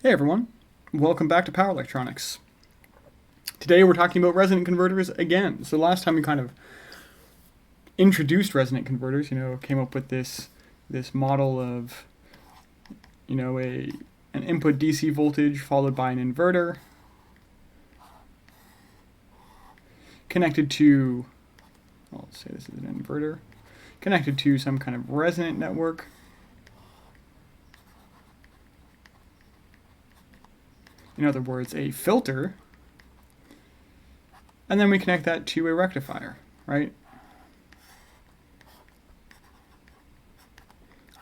Hey everyone, welcome back to Power Electronics. Today we're talking about resonant converters again. So last time we kind of introduced resonant converters, came up with this model of, an input DC voltage followed by an inverter connected to, let's say this is an inverter, connected to some kind of resonant network. In other words, a filter, and then we connect that to a rectifier, right?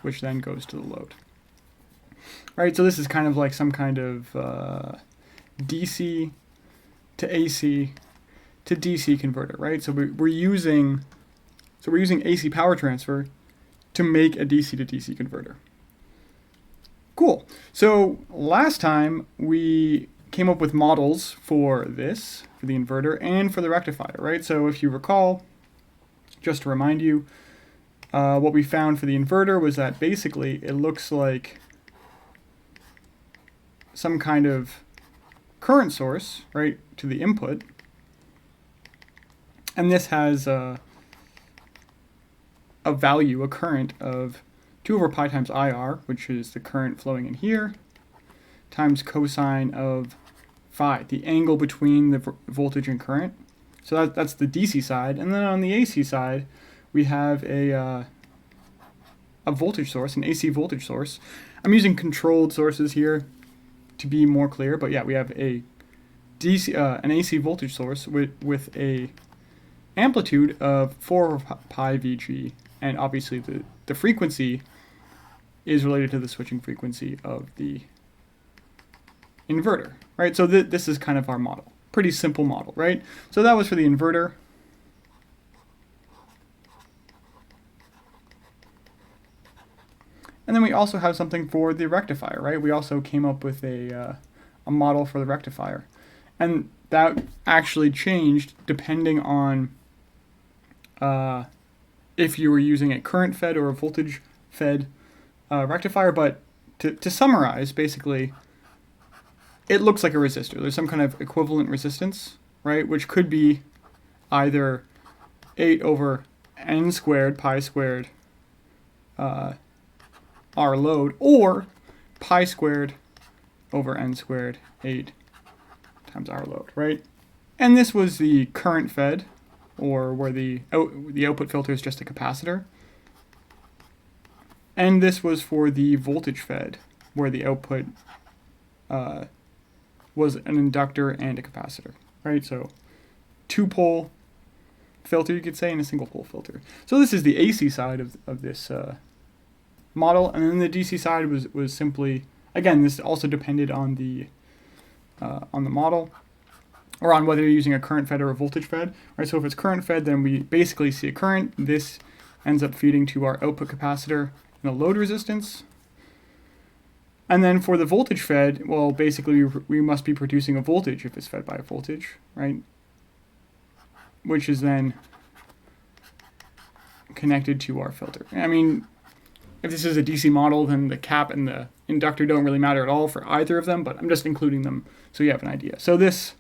Which then goes to the load. Right, so this is kind of like some kind of DC to AC to DC converter, right? So we're using AC power transfer to make a DC to DC converter. Cool. So last time we came up with models for this, for the inverter and for the rectifier, right? So if you recall, just to remind you, what we found for the inverter was that basically it looks like some kind of current source, right, to the input. And this has a value, a current of 2 over pi times IR, which is the current flowing in here, times cosine of phi, the angle between the voltage and current. So that's the DC side. And then on the AC side, we have a voltage source, an AC voltage source. I'm using controlled sources here to be more clear, but yeah, we have a an AC voltage source with a amplitude of 4 over pi Vg, and obviously the frequency is related to the switching frequency of the inverter, right? So this is kind of our model. Pretty simple model, right? So that was for the inverter. And then we also have something for the rectifier, right? We also came up with a model for the rectifier. And that actually changed depending on if you were using a current fed or a voltage fed rectifier. But to summarize, basically, it looks like a resistor. There's some kind of equivalent resistance, right? Which could be either 8 over n squared, pi squared, R load, or pi squared over n squared, 8 times R load, right? And this was the current fed, or where the output filter is just a capacitor. And this was for the voltage fed, where the output was an inductor and a capacitor, right? So 2-pole filter, you could say, and a single-pole filter. So this is the AC side of this model, and then the DC side was simply, again, this also depended on the model, or on whether you're using a current fed or a voltage fed, right? So if it's current fed, then we basically see a current. This ends up feeding to our output capacitor and a load resistance. And then for the voltage fed, well, basically we must be producing a voltage if it's fed by a voltage, right? Which is then connected to our filter. I mean, if this is a DC model, then the cap and the inductor don't really matter at all for either of them, but I'm just including them so you have an idea. So this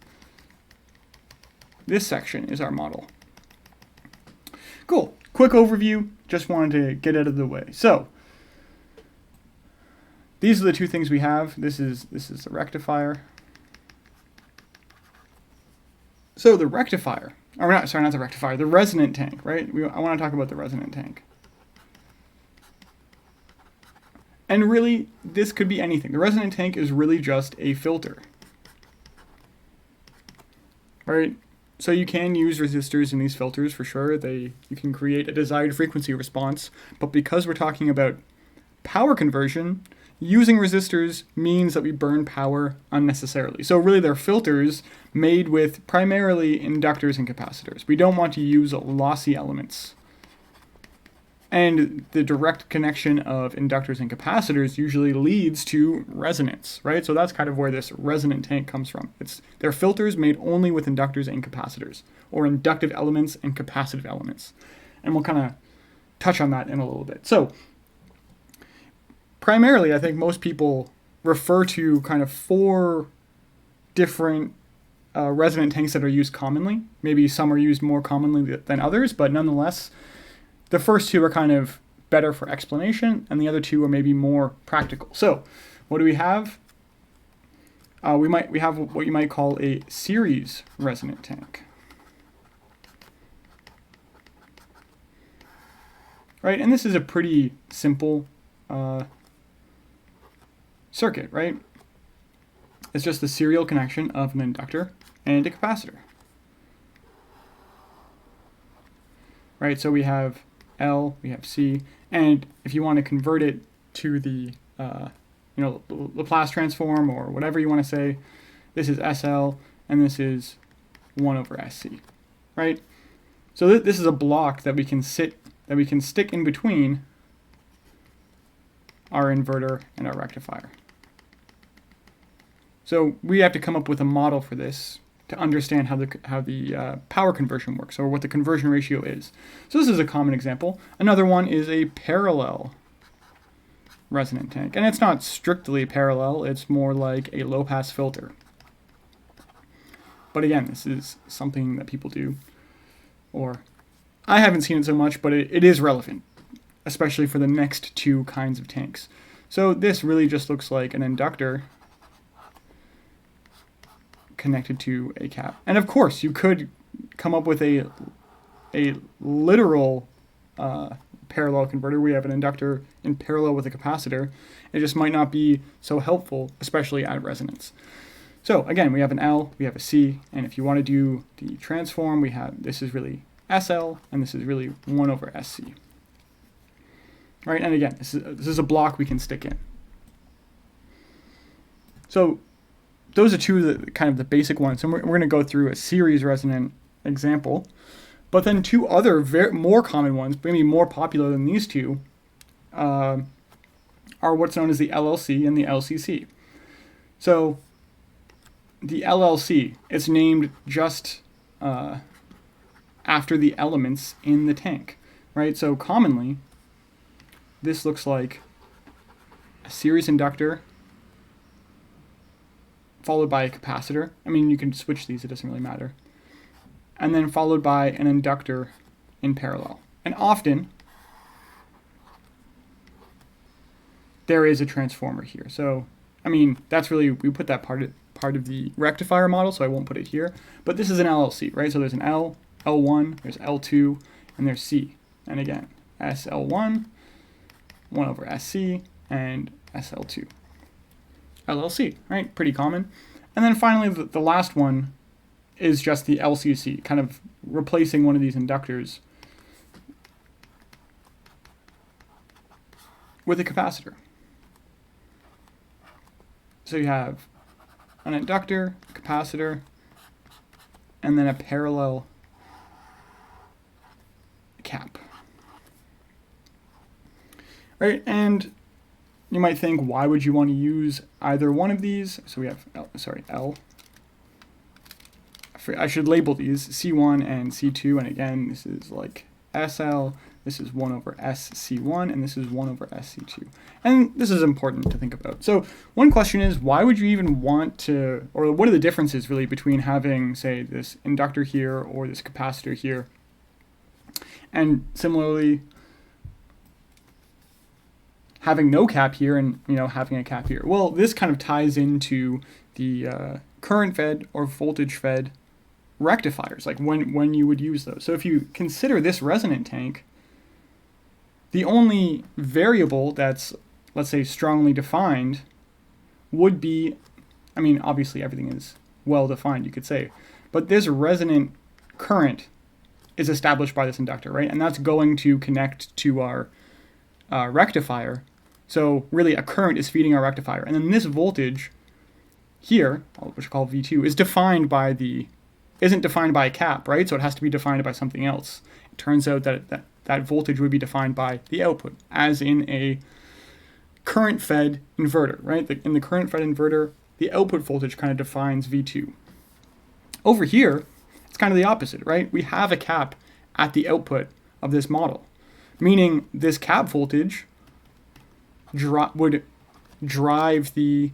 section is our model. Cool. Quick overview. Just wanted to get out of the way. So these are the two things we have. This is the rectifier. So the rectifier, or not the rectifier, the resonant tank, right? I want to talk about the resonant tank. And really, this could be anything. The resonant tank is really just a filter, right? So you can use resistors in these filters for sure. You can create a desired frequency response, but because we're talking about power conversion, using resistors means that we burn power unnecessarily. So really they're filters made with primarily inductors and capacitors. We don't want to use lossy elements. And the direct connection of inductors and capacitors usually leads to resonance, right? So that's kind of where this resonant tank comes from. They're filters made only with inductors and capacitors, or inductive elements and capacitive elements. And we'll kind of touch on that in a little bit. So primarily, I think most people refer to kind of 4 different resonant tanks that are used commonly. Maybe some are used more commonly than others, but nonetheless, the first 2 are kind of better for explanation, and the other 2 are maybe more practical. So, what do we have? We have what you might call a series resonant tank. Right, and this is a pretty simple circuit, right? It's just the serial connection of an inductor and a capacitor. Right, so we have L, we have C, and if you want to convert it to the Laplace transform or whatever you want to say, this is SL and this is 1 over SC, right? So this is a block that we can stick in between our inverter and our rectifier. So we have to come up with a model for this to understand how the power conversion works, or what the conversion ratio is. So this is a common example. Another one is a parallel resonant tank, and it's not strictly parallel, it's more like a low-pass filter. But again, this is something that people do, or I haven't seen it so much, but it is relevant, especially for the next 2 kinds of tanks. So this really just looks like an inductor connected to a cap. And of course, you could come up with a literal parallel converter. We have an inductor in parallel with a capacitor. It just might not be so helpful, especially at resonance. So again, we have an L, we have a C, and if you want to do the transform, we have, this is really SL, and this is really 1 over SC. Right, and again, this is a block we can stick in. So those are 2 of the kind of the basic ones, and we're going to go through a series resonant example. But then 2 other more common ones, maybe more popular than these 2, are what's known as the LLC and the LCC. So the LLC, it's named just after the elements in the tank, right? So commonly, this looks like a series inductor followed by a capacitor. I mean, you can switch these, it doesn't really matter. And then followed by an inductor in parallel. And often, there is a transformer here. So, I mean, that's really, we put that part of the rectifier model, so I won't put it here. But this is an LLC, right? So there's an L, L1, there's L2, and there's C. And again, SL1, 1 over SC, and SL2. LLC, right? Pretty common. And then finally, the last one is just the LCC, kind of replacing one of these inductors with a capacitor. So you have an inductor, capacitor, and then a parallel cap. Right, and you might think, why would you want to use either one of these? So we have, L. I should label these C1 and C2, and again, this is like SL, this is 1 over SC1, and this is 1 over SC2. And this is important to think about. So one question is, why would you even want to, or what are the differences really between having, say, this inductor here or this capacitor here? And similarly, having no cap here and having a cap here. Well, this kind of ties into the current fed or voltage fed rectifiers, like when you would use those. So if you consider this resonant tank, the only variable that's, let's say, strongly defined would be, I mean, obviously everything is well defined, you could say, but this resonant current is established by this inductor, right? And that's going to connect to our rectifier. So really a current is feeding our rectifier. And then this voltage here, which we call V2, isn't defined by a cap, right? So it has to be defined by something else. It turns out that voltage would be defined by the output, as in a current-fed inverter, right? In the current-fed inverter, the output voltage kind of defines V2. Over here, it's kind of the opposite, right? We have a cap at the output of this model, meaning this cap voltage would drive the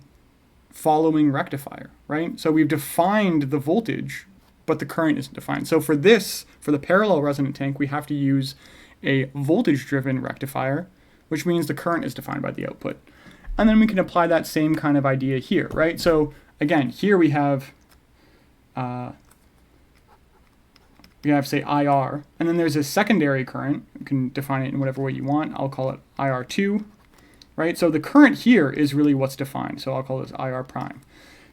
following rectifier, right? So we've defined the voltage, but the current isn't defined. So for the parallel resonant tank, we have to use a voltage-driven rectifier, which means the current is defined by the output. And then we can apply that same kind of idea here, right? So again, here we have say IR, and then there's a secondary current. You can define it in whatever way you want. I'll call it IR2, right? So the current here is really what's defined, so I'll call this IR prime.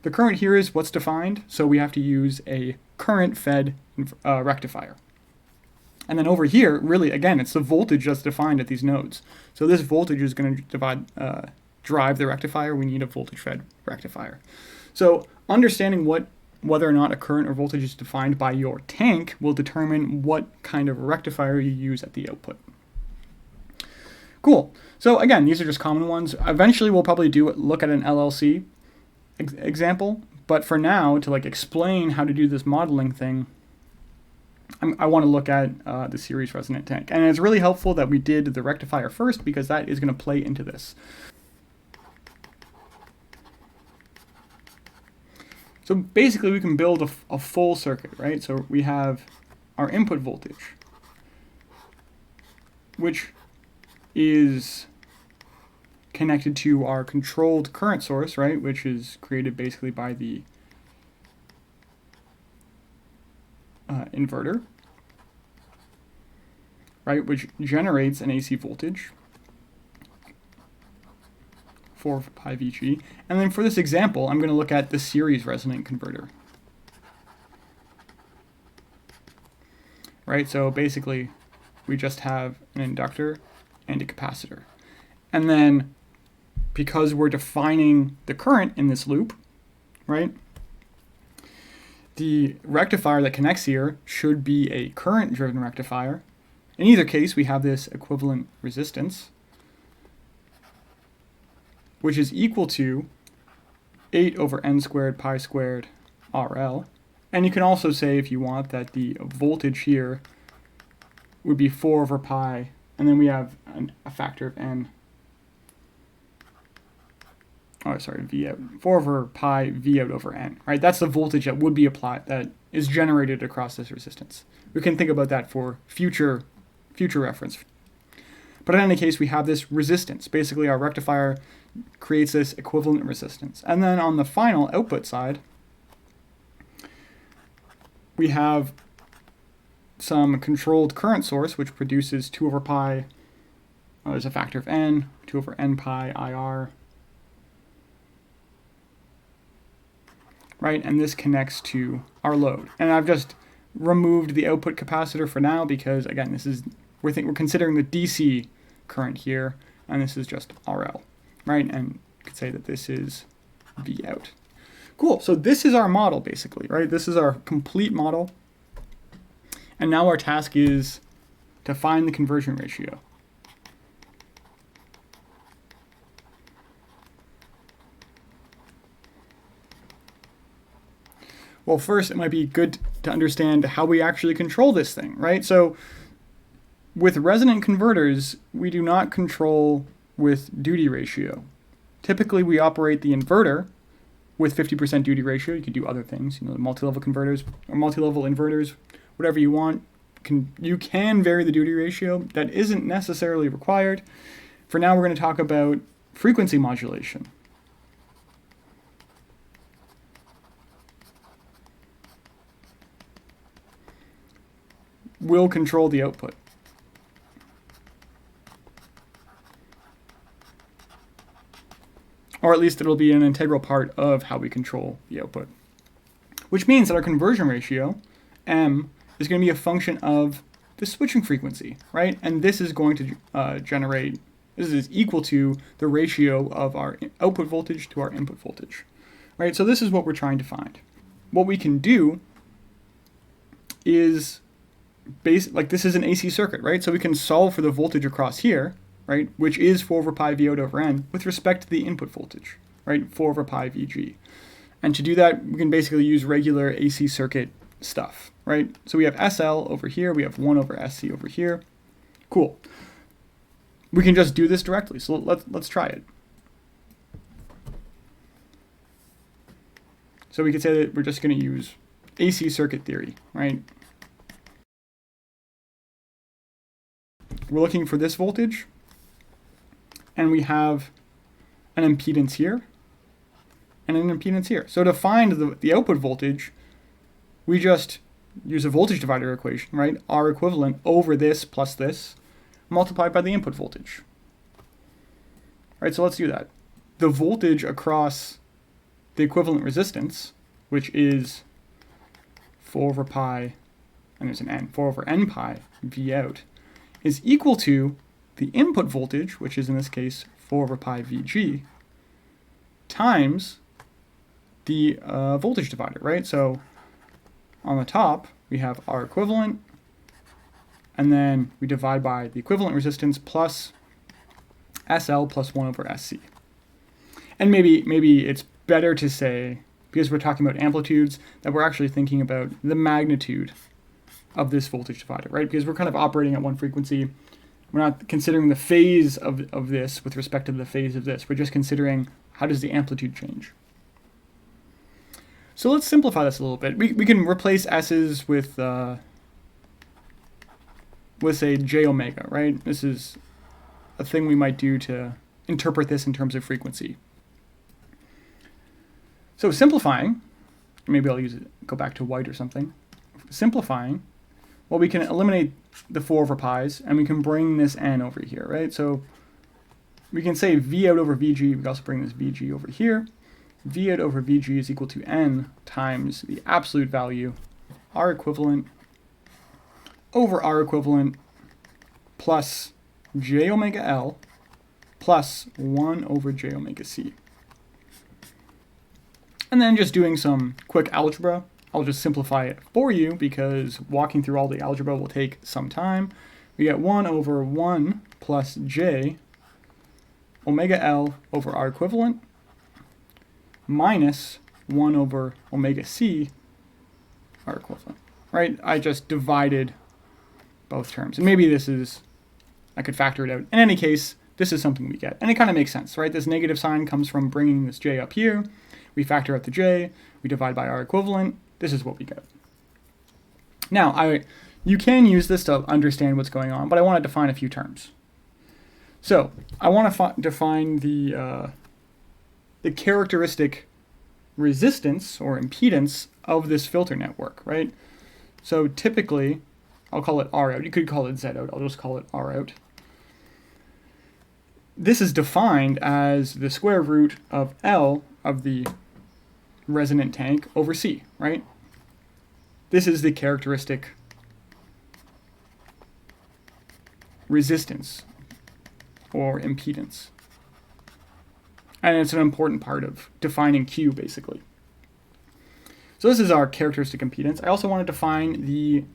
The current here is what's defined, so we have to use a current-fed rectifier. And then over here, really, again, it's the voltage that's defined at these nodes. So this voltage is going to drive the rectifier. We need a voltage-fed rectifier. So understanding whether or not a current or voltage is defined by your tank will determine what kind of rectifier you use at the output. Cool. So again, these are just common ones. Eventually, we'll probably look at an LLC example. But for now, to explain how to do this modeling thing, I want to look at the series resonant tank. And it's really helpful that we did the rectifier first, because that is going to play into this. So basically, we can build a full circuit, right? So we have our input voltage, which is connected to our controlled current source, right? Which is created basically by the inverter, right? Which generates an AC voltage, 4 pi VG. And then for this example, I'm going to look at the series resonant converter. Right, so basically, we just have an inductor and a capacitor. And then, because we're defining the current in this loop, right, the rectifier that connects here should be a current-driven rectifier. In either case, we have this equivalent resistance, which is equal to 8 over n squared pi squared RL. And you can also say, if you want, that the voltage here would be 4 over pi, and then we have a factor of n. Oh, sorry, V out. 4 over pi V out over n, right? That's the voltage that would be applied, that is generated across this resistance. We can think about that for future reference. But in any case, we have this resistance. Basically, our rectifier creates this equivalent resistance. And then on the final output side, we have some controlled current source, which produces 2 over pi, there's a factor of n, 2 over n pi IR, right? And this connects to our load. And I've just removed the output capacitor for now because, again, we're considering the DC current here, and this is just RL, right? And you could say that this is V out. Cool, so this is our model, basically, right? This is our complete model. And now our task is to find the conversion ratio. Well, first, it might be good to understand how we actually control this thing, right? So with resonant converters, we do not control with duty ratio. Typically, we operate the inverter with 50% duty ratio. You could do other things, multi-level converters or multi-level inverters, whatever you want. You can vary the duty ratio. That isn't necessarily required. For now, we're going to talk about frequency modulation. Will control the output. Or at least it'll be an integral part of how we control the output. Which means that our conversion ratio, M, is going to be a function of the switching frequency, right? And this is going to this is equal to the ratio of our output voltage to our input voltage, right? So this is what we're trying to find. What we can do is this is an AC circuit, right? So we can solve for the voltage across here, right, which is 4 over pi V out over n, with respect to the input voltage, right, 4 over pi Vg. And to do that, we can basically use regular AC circuit stuff, right? So we have SL over here, we have 1 over SC over here. Cool. We can just do this directly, so let's try it. So we could say that we're just going to use AC circuit theory, right? We're looking for this voltage, and we have an impedance here and an impedance here. So to find the output voltage, we just use a voltage divider equation, right? R equivalent over this plus this multiplied by the input voltage. Right, so let's do that. The voltage across the equivalent resistance, which is 4 over pi, and there's an n, 4 over n pi V out, is equal to the input voltage, which is in this case 4 over pi Vg, times the voltage divider, right? So on the top, we have R equivalent, and then we divide by the equivalent resistance plus SL plus 1 over SC. And maybe it's better to say, because we're talking about amplitudes, that we're actually thinking about the magnitude of this voltage divider, right? Because we're kind of operating at one frequency. We're not considering the phase of this with respect to the phase of this. We're just considering how does the amplitude change. So let's simplify this a little bit. We can replace S's with say j omega, right? This is a thing we might do to interpret this in terms of frequency. So simplifying, maybe I'll go back to white or something. Simplifying, well, we can eliminate the 4 over pi's, and we can bring this n over here, right? So we can say V out over Vg, we can also bring this Vg over here. V out over Vg is equal to n times the absolute value of R equivalent over R equivalent plus j omega L plus 1 over j omega C. And then just doing some quick algebra, I'll just simplify it for you because walking through all the algebra will take some time. We get 1 over 1 plus j omega L over R equivalent minus 1 over omega C R equivalent, right? I just divided both terms. And maybe I could factor it out. In any case, this is something we get. And it kind of makes sense, right? This negative sign comes from bringing this j up here. We factor out the j, we divide by R equivalent. This is what we get. Now, you can use this to understand what's going on, but I want to define a few terms. So I want to define the characteristic resistance or impedance of this filter network, right? So typically, I'll call it R out. You could call it Z out. I'll just call it R out. This is defined as the square root of L of the resonant tank over C, right? This is the characteristic resistance or impedance. And it's an important part of defining Q, basically. So this is our characteristic impedance. I also want to define the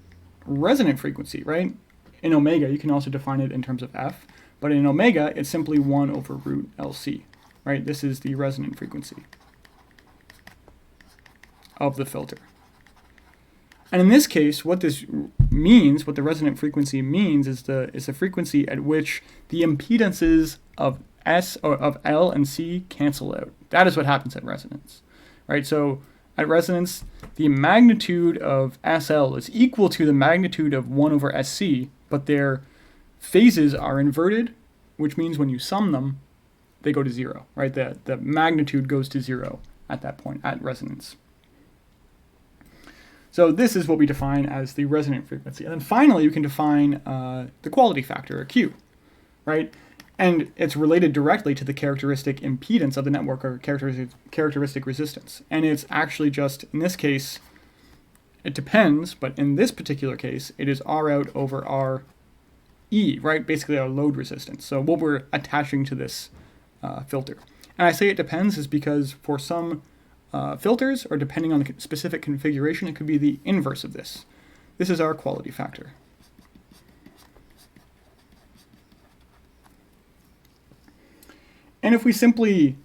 resonant frequency, right? In omega, you can also define it in terms of F, but in omega, it's simply 1 over root LC, right? This is the resonant frequency of the filter. And in this case, what this means, what the resonant frequency means, is the frequency at which the impedances of S or of L and C cancel out. That is what happens at resonance, right? So at resonance, the magnitude of SL is equal to the magnitude of 1 over SC, but their phases are inverted, which means when you sum them, they go to 0, right? The magnitude goes to 0 at that point, at resonance. So this is what we define as the resonant frequency. And then finally, you can define the quality factor, or Q, right? And it's related directly to the characteristic impedance of the network, or characteristic resistance. And it's actually just, in this case, it depends, but in this particular case, it is R out over R E, right? Basically our load resistance. So what we're attaching to this filter. And I say it depends is because for some filters, or depending on the specific configuration, it could be the inverse of this. This is our quality factor. And if we simply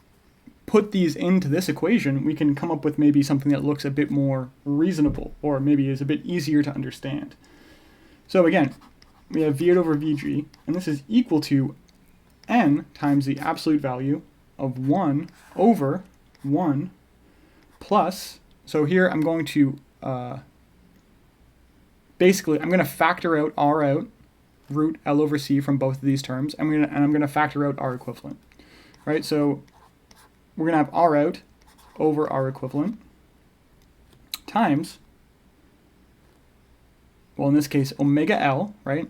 put these into this equation, we can come up with maybe something that looks a bit more reasonable, or maybe is a bit easier to understand. So again, we have V out over Vg, and this is equal to n times the absolute value of 1 over 1 plus So here I'm going to, basically, I'm going to factor out R out, root L over C from both of these terms, and I'm going to factor out R equivalent, right? So we're going to have R out over R equivalent times, well, in this case, omega L, right,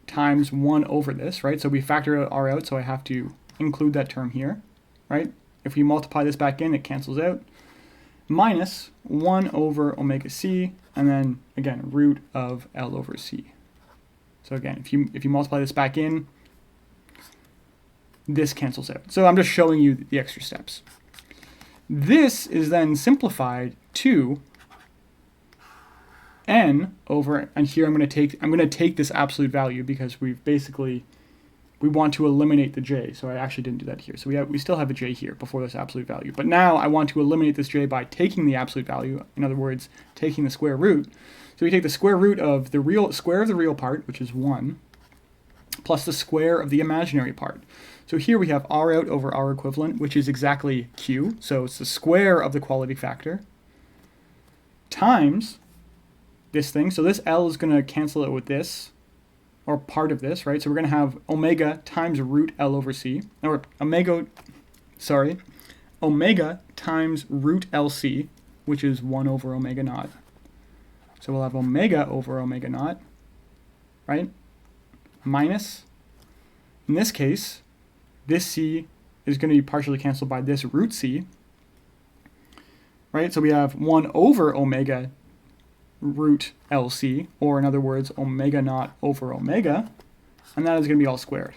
times 1 over this, right? So we factor out R out, so I have to include that term here, right? If we multiply this back in, it cancels out, minus 1 over omega C, and then, again, root of L over C. So again, if you multiply this back in, this cancels out. So I'm just showing you the extra steps. This is then simplified to n over, and here I'm going to take this absolute value because we want to eliminate the j. So I actually didn't do that here. So we still have a j here before this absolute value. But now I want to eliminate this j by taking the absolute value. In other words, taking the square root. So we take the square root of the real square of the real part, which is 1, plus the square of the imaginary part. So here we have R out over R equivalent, which is exactly Q. So it's the square of the quality factor times this thing. So this L is going to cancel it with this, or part of this, right? So we're going to have omega times root L over C, or omega times root LC, which is 1 over omega naught. So we'll have omega over omega naught, right? Minus, in this case, this C is going to be partially canceled by this root C, right? So we have 1 over omega root LC, or in other words, omega naught over omega, and that is going to be all squared.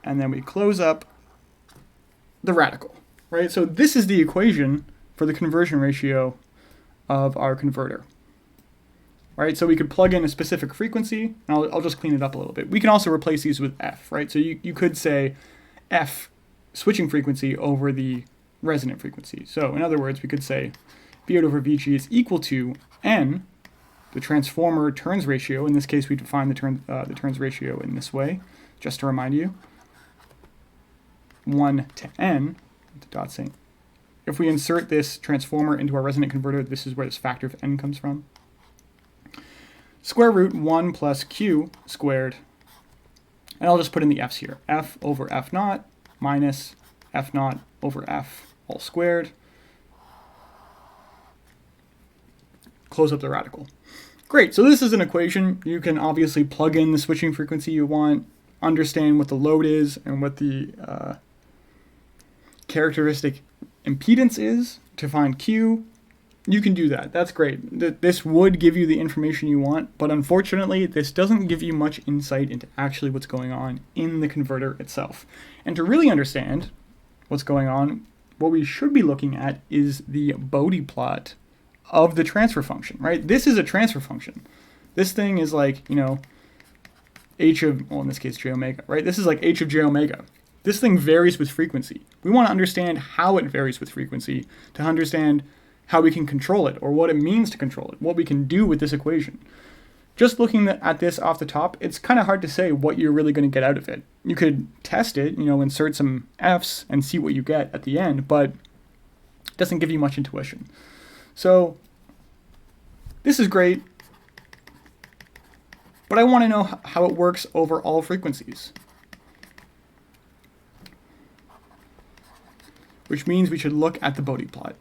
And then we close up the radical, right? So this is the equation for the conversion ratio of our converter, right? So we could plug in a specific frequency, and I'll just clean it up a little bit. We can also replace these with F, right? So you could say F switching frequency over the resonant frequency. So in other words, we could say Bode over Vg is equal to N, the transformer turns ratio. In this case, we define the turns ratio in this way, just to remind you. 1 to N, the dot saying. If we insert this transformer into our resonant converter, this is where this factor of N comes from. Square root 1 plus Q squared, and I'll just put in the F's here. F over F naught minus F naught over F all squared. Close up the radical. Great, so this is an equation. You can obviously plug in the switching frequency you want, understand what the load is and what the characteristic impedance is to find Q. You can do that. That's great. This would give you the information you want, but unfortunately, this doesn't give you much insight into actually what's going on in the converter itself. And to really understand what's going on, what we should be looking at is the Bode plot of the transfer function, right? This is a transfer function. This thing is like, h of, well, in this case, j omega, right? This is like h of j omega. This thing varies with frequency. We want to understand how it varies with frequency to understand how we can control it, or what it means to control it, what we can do with this equation. Just looking at this off the top, it's kind of hard to say what you're really going to get out of it. You could test it, insert some F's and see what you get at the end, but it doesn't give you much intuition. So this is great, but I want to know how it works over all frequencies, which means we should look at the Bode plot.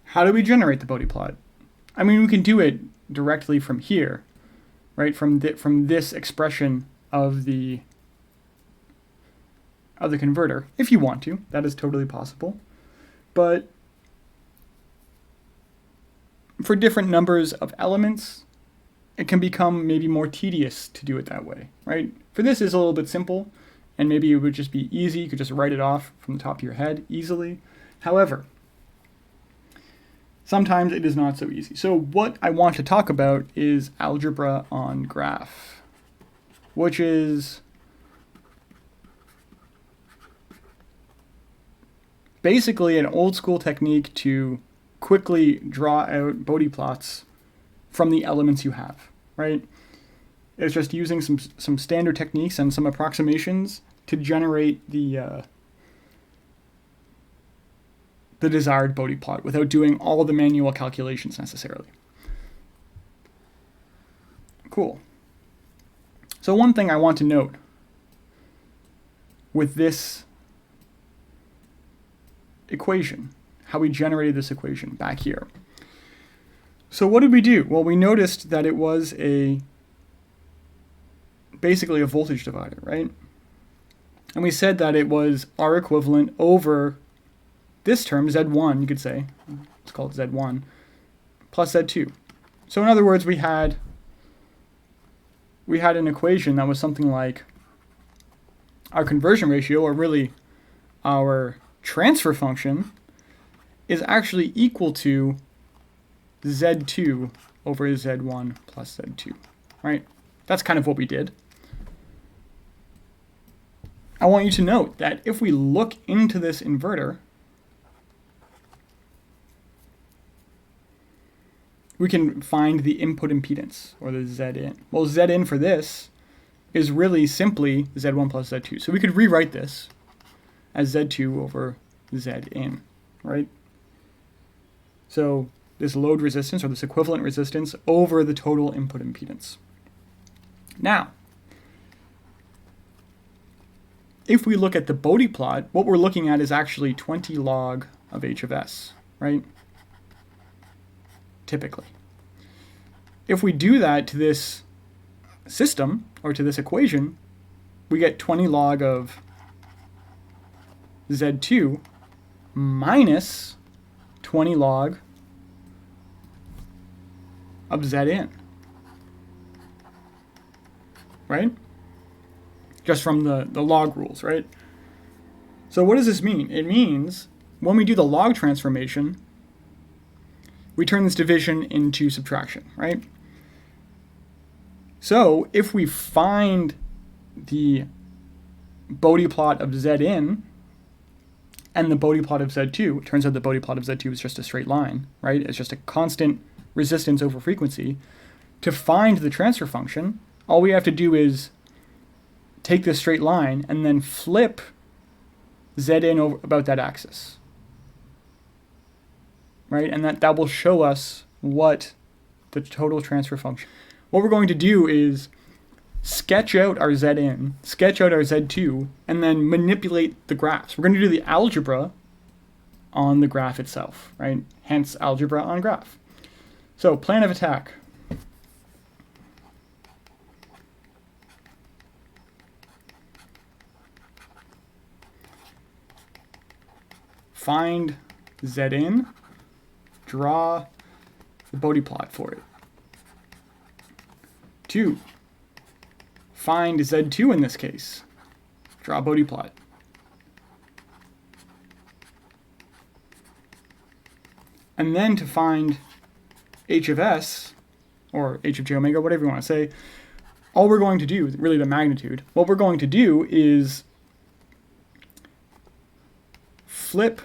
How do we generate the Bode plot? I mean, we can do it directly from here, right? From this expression of the converter, if you want to. That is totally possible. But for different numbers of elements, it can become maybe more tedious to do it that way, right? For this is a little bit simple, and maybe it would just be easy. You could just write it off from the top of your head easily. However, sometimes it is not so easy. So what I want to talk about is algebra on graph, which is basically an old school technique to quickly draw out Bode plots from the elements you have, right? It's just using some standard techniques and some approximations to generate the desired Bode plot without doing all the manual calculations necessarily. Cool. So one thing I want to note with this equation, how we generated this equation back here. So what did we do? Well, we noticed that it was basically a voltage divider, right? And we said that it was R equivalent over this term, Z1, you could say, let's call it Z1, plus Z2. So in other words, we had an equation that was something like our conversion ratio, or really our transfer function, is actually equal to Z2 over Z1 plus Z2, right? That's kind of what we did. I want you to note that if we look into this inverter, we can find the input impedance, or the Zin. Well, Zin for this is really simply Z1 plus Z2. So we could rewrite this as Z2 over Zin, right? So this load resistance, or this equivalent resistance, over the total input impedance. Now, if we look at the Bode plot, what we're looking at is actually 20 log of h of s, right? Typically. If we do that to this system, or to this equation, we get 20 log of Z2 minus 20 log of Zin, right? Just from the log rules, right? So what does this mean? It means when we do the log transformation, we turn this division into subtraction, right? So if we find the Bode plot of Zin and the Bode plot of Z2, it turns out the Bode plot of Z2 is just a straight line, right? It's just a constant resistance over frequency. To find the transfer function, all we have to do is take this straight line and then flip Zin over about that axis, right? And that will show us what the total transfer function. What we're going to do is sketch out our Zin, sketch out our Z2, and then manipulate the graphs. We're going to do the algebra on the graph itself, right? Hence algebra on graph. So plan of attack. Find Zin, draw the Bode plot for it. 2. Find Z2 in this case. Draw a Bode plot. And then to find h of s, or h of j omega, whatever you want to say, all we're going to do, really the magnitude, what we're going to do is flip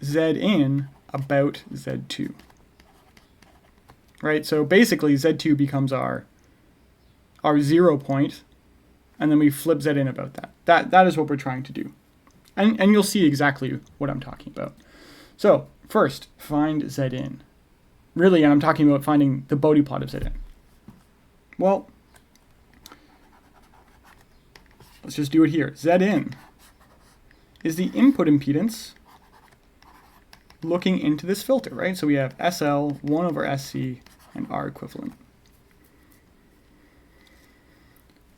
Zin about Z2. Right, so basically Z2 becomes our 0 point, and then we flip Zin about that. That is what we're trying to do. And you'll see exactly what I'm talking about. So first, find Zin. Really, and I'm talking about finding the Bode plot of Zin. Well, let's just do it here. Zin is the input impedance looking into this filter, right? So we have SL, 1 over SC, and R equivalent.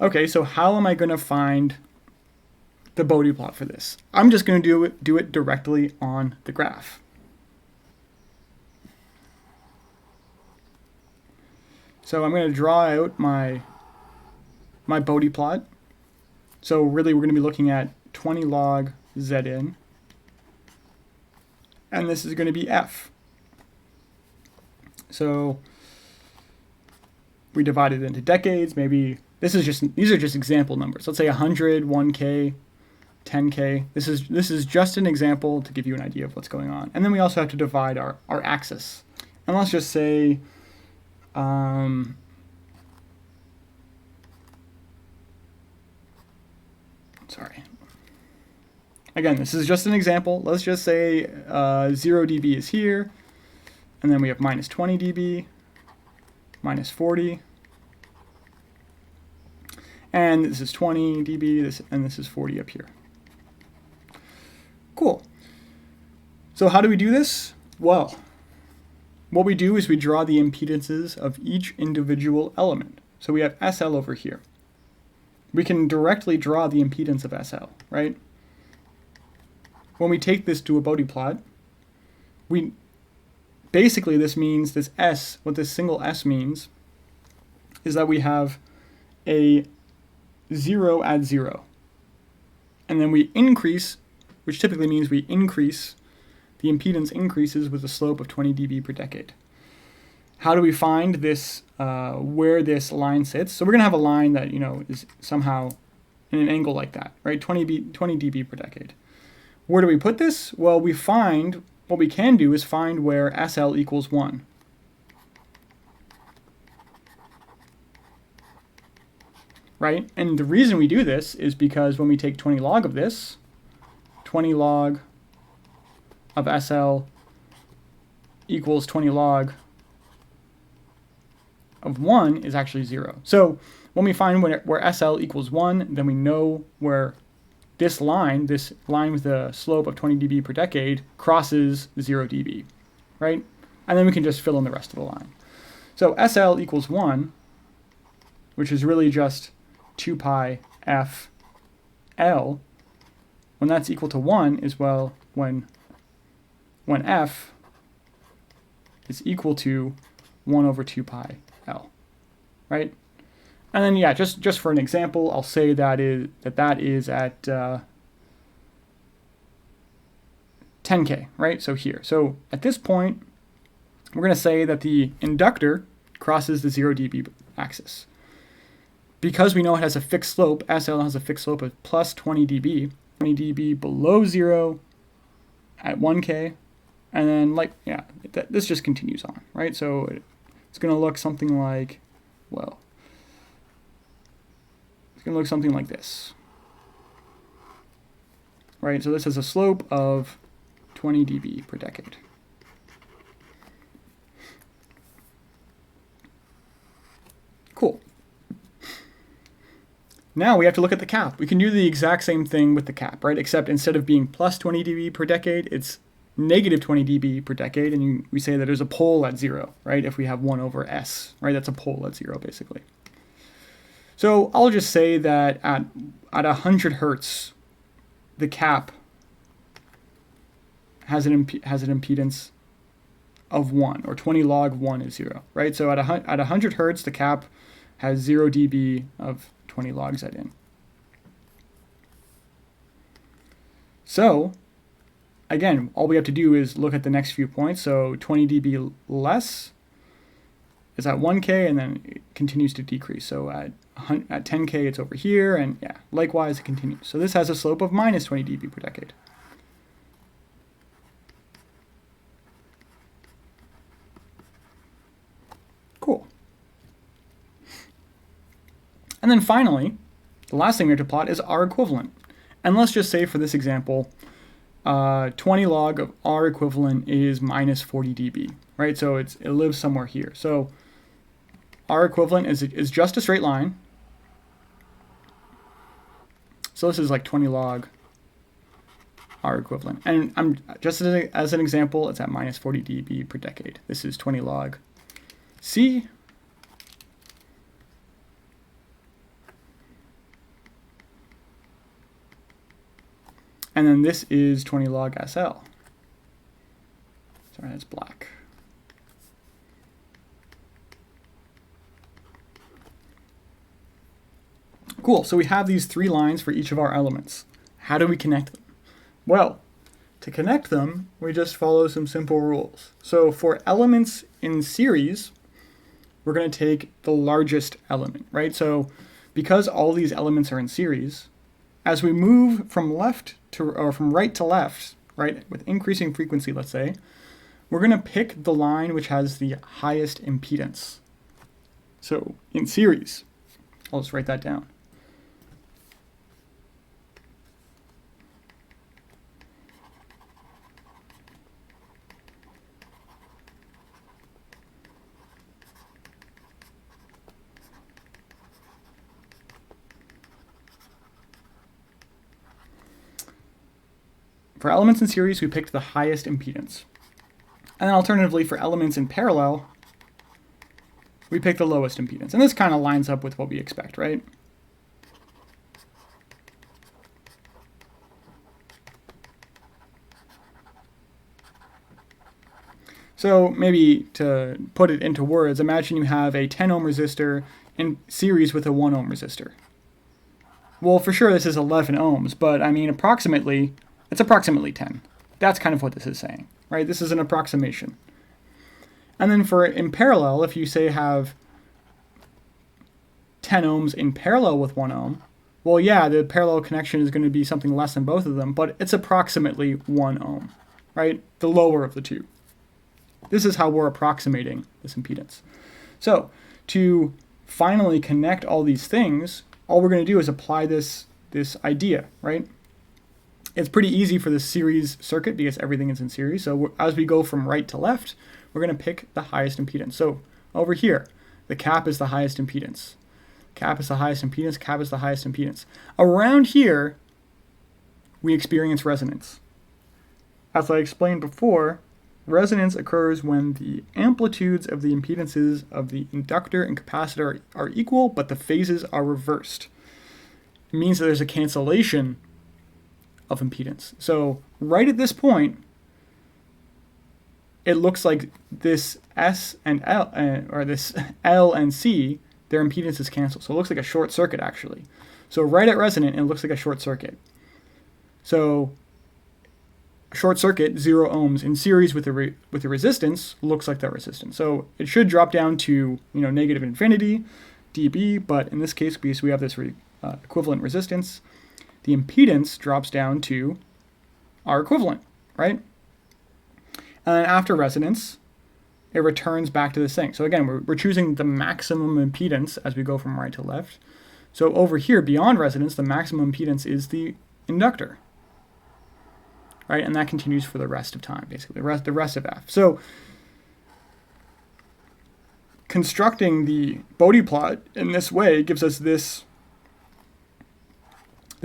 Okay, so how am I going to find the Bode plot for this? I'm just going to do it directly on the graph. So I'm going to draw out my Bode plot. So really we're going to be looking at 20 log Zin, and this is going to be F. So we divide it into decades. Maybe these are just example numbers. Let's say 100, 1K, 10K. This is just an example to give you an idea of what's going on. And then we also have to divide our axis. And let's just say Again, this is just an example. Let's just say 0 dB is here, and then we have minus 20 dB, minus 40, and this is 20 dB, and this is 40 up here. Cool. So how do we do this? Well, what we do is we draw the impedances of each individual element. So we have SL over here. We can directly draw the impedance of SL, right? When we take this to a Bode plot, basically this means this S, what this single S means, is that we have a 0 at 0. And then we increase, which typically means we increase, the impedance increases with a slope of 20 dB per decade. How do we find this, where this line sits? So we're going to have a line that, is somehow in an angle like that, right? 20 dB per decade. Where do we put this? Well, what we can do is find where SL equals 1. Right? And the reason we do this is because when we take 20 log of this, 20 log of SL equals 20 log of 1 is actually 0. So when we find where SL equals 1, then we know where this line with a slope of 20 dB per decade, crosses 0 dB, right? And then we can just fill in the rest of the line. So SL equals 1, which is really just 2 pi f L, when that's equal to 1 is, well, when f is equal to 1 over 2 pi L, right? And then, yeah, just for an example, I'll say that is at 10K, right? So here. So at this point, we're going to say that the inductor crosses the 0 dB axis. Because we know it has a fixed slope, SL has a fixed slope of plus 20 dB, 20 dB below 0 at 1K, and then, this just continues on, right? So it's going to look something like, well, it's going to look something like this, right? So this has a slope of 20 dB per decade. Cool. Now we have to look at the cap. We can do the exact same thing with the cap, right? Except instead of being plus 20 dB per decade, it's negative 20 dB per decade, and we say that there's a pole at 0, right? If we have 1 over S, right? That's a pole at 0, basically. So I'll just say that at 100 hertz, the cap has an impedance of 1, or 20 log 1 is 0, right? So at 100 hertz, the cap has 0 dB of 20 log Z in. So again, all we have to do is look at the next few points. So 20 dB less is at 1K, and then it continues to decrease. So at 10K, it's over here, and yeah, likewise, it continues. So this has a slope of minus 20 dB per decade. Cool. And then finally, the last thing we have to plot is R equivalent. And let's just say for this example, 20 log of R equivalent is minus 40 dB, right? So it lives somewhere here. So R equivalent is just a straight line. So this is like 20 log R equivalent. And I'm just as an example, it's at minus 40 dB per decade. This is 20 log C. And then this is 20 log SL. Sorry, that's black. Cool, so we have these 3 lines for each of our elements. How do we connect them? Well, to connect them, we just follow some simple rules. So for elements in series, we're going to take the largest element, right? So because all these elements are in series, as we move from from right to left, right, with increasing frequency, let's say, we're going to pick the line which has the highest impedance. So in series, I'll just write that down. For elements in series, we picked the highest impedance. And then alternatively, for elements in parallel, we picked the lowest impedance. And this kind of lines up with what we expect, right? So maybe to put it into words, imagine you have a 10 ohm resistor in series with a 1 ohm resistor. Well, for sure this is 11 ohms, but I mean approximately, it's approximately 10. That's kind of what this is saying, right? This is an approximation. And then for in parallel, if you say have 10 ohms in parallel with 1 ohm, well, yeah, the parallel connection is going to be something less than both of them, but it's approximately 1 ohm, right? The lower of the two. This is how we're approximating this impedance. So to finally connect all these things, all we're going to do is apply this idea, right? It's pretty easy for the series circuit because everything is in series. So as we go from right to left, we're going to pick the highest impedance. So over here, the cap is the highest impedance. Cap is the highest impedance. Cap is the highest impedance. Around here, we experience resonance. As I explained before, resonance occurs when the amplitudes of the impedances of the inductor and capacitor are equal, but the phases are reversed. It means that there's a cancellation of impedance. So right at this point, it looks like this S and L, or this L and C, their impedance is canceled. So it looks like a short circuit actually. So right at resonant, it looks like a short circuit. So short circuit, 0 ohms in series with the resistance looks like that resistance. So it should drop down to negative infinity dB, but in this case, because we have this equivalent resistance, the impedance drops down to our equivalent, right? And then after resonance, it returns back to this thing. So again, we're choosing the maximum impedance as we go from right to left. So over here, beyond resonance, the maximum impedance is the inductor. Right, and that continues for the rest of time, basically, the rest of f. So constructing the Bode plot in this way gives us this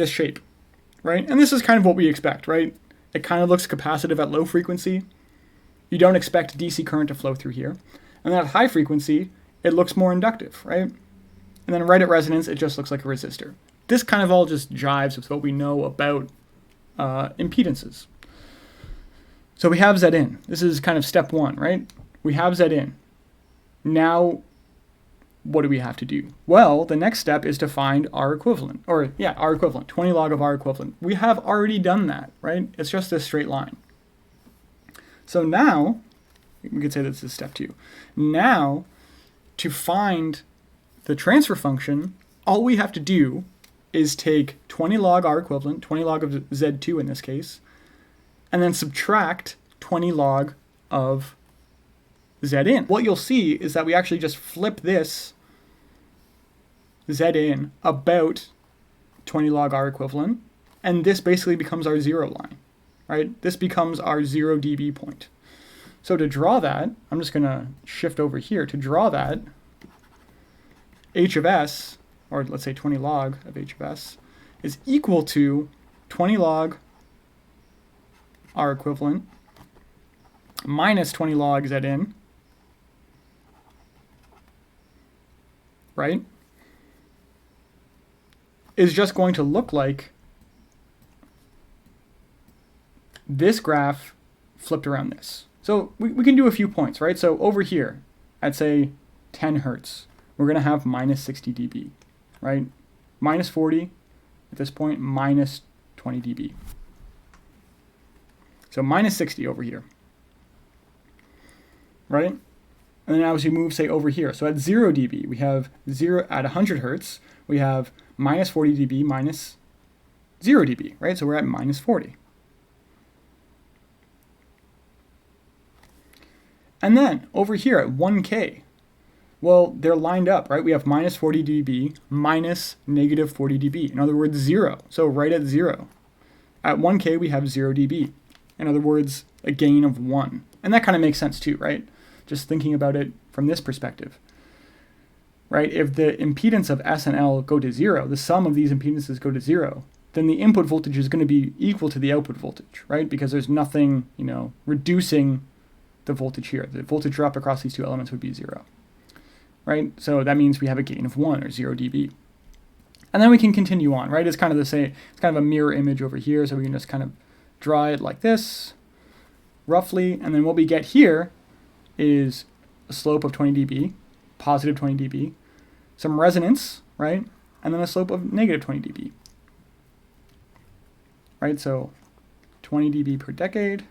shape, right? And this is kind of what we expect, right? It kind of looks capacitive at low frequency. You don't expect DC current to flow through here. And then at high frequency, it looks more inductive, right? And then right at resonance, it just looks like a resistor. This kind of all just jives with what we know about impedances. So we have Zin. This is kind of step one, right? We have Zin. Now, what do we have to do? Well, the next step is to find our equivalent, our equivalent, 20 log of our equivalent. We have already done that, right? It's just this straight line. So now, we could say this is step two. Now, to find the transfer function, all we have to do is take 20 log R equivalent, 20 log of Z2 in this case, and then subtract 20 log of Zin. What you'll see is that we actually just flip this Zin about 20 log R equivalent, and this basically becomes our 0 line, right? This becomes our 0 dB point. So to draw that, I'm just going to shift over here. To draw that, h of s, or let's say 20 log of h of s, is equal to 20 log R equivalent minus 20 log Zin, right, is just going to look like this graph flipped around this. So we can do a few points, right? So over here, at say 10 hertz, we're going to have minus 60 dB, right? Minus 40 at this point, minus 20 dB. So minus 60 over here, right? And then as we move, say, over here, so at 0 dB, we have at 100 hertz, we have minus 40 dB minus 0 dB, right? So we're at minus 40. And then over here at 1K, well, they're lined up, right? We have minus 40 dB minus negative 40 dB. In other words, 0. So right at 0. At 1K, we have 0 dB. In other words, a gain of 1. And that kind of makes sense too, right? Just thinking about it from this perspective, right? If the impedance of S and L go to 0, the sum of these impedances go to 0, then the input voltage is going to be equal to the output voltage, right? Because there's nothing, reducing the voltage here. The voltage drop across these two elements would be 0, right? So that means we have a gain of 1 or 0 dB. And then we can continue on, right? It's kind of the same, it's kind of a mirror image over here, so we can just kind of draw it like this, roughly, and then what we get here is a slope of 20 dB, positive 20 dB, some resonance, right? And then a slope of negative 20 dB, right? So 20 dB per decade,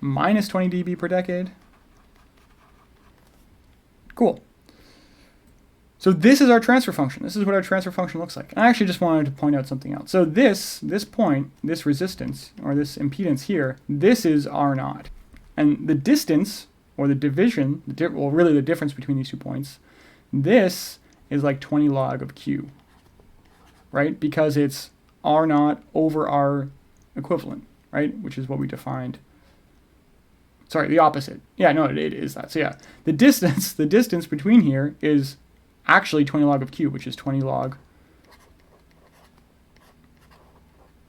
minus 20 dB per decade. Cool. So this is our transfer function. This is what our transfer function looks like. And I actually just wanted to point out something else. So this point, this resistance, or this impedance here, this is R0. And the distance, or the division, well, really the difference between these 2 points, this is like 20 log of Q, right? Because it's R0 over R equivalent, right? Which is what we defined. Sorry, the opposite. Yeah, no, it is that. So yeah, the distance between here is actually 20 log of Q, which is 20 log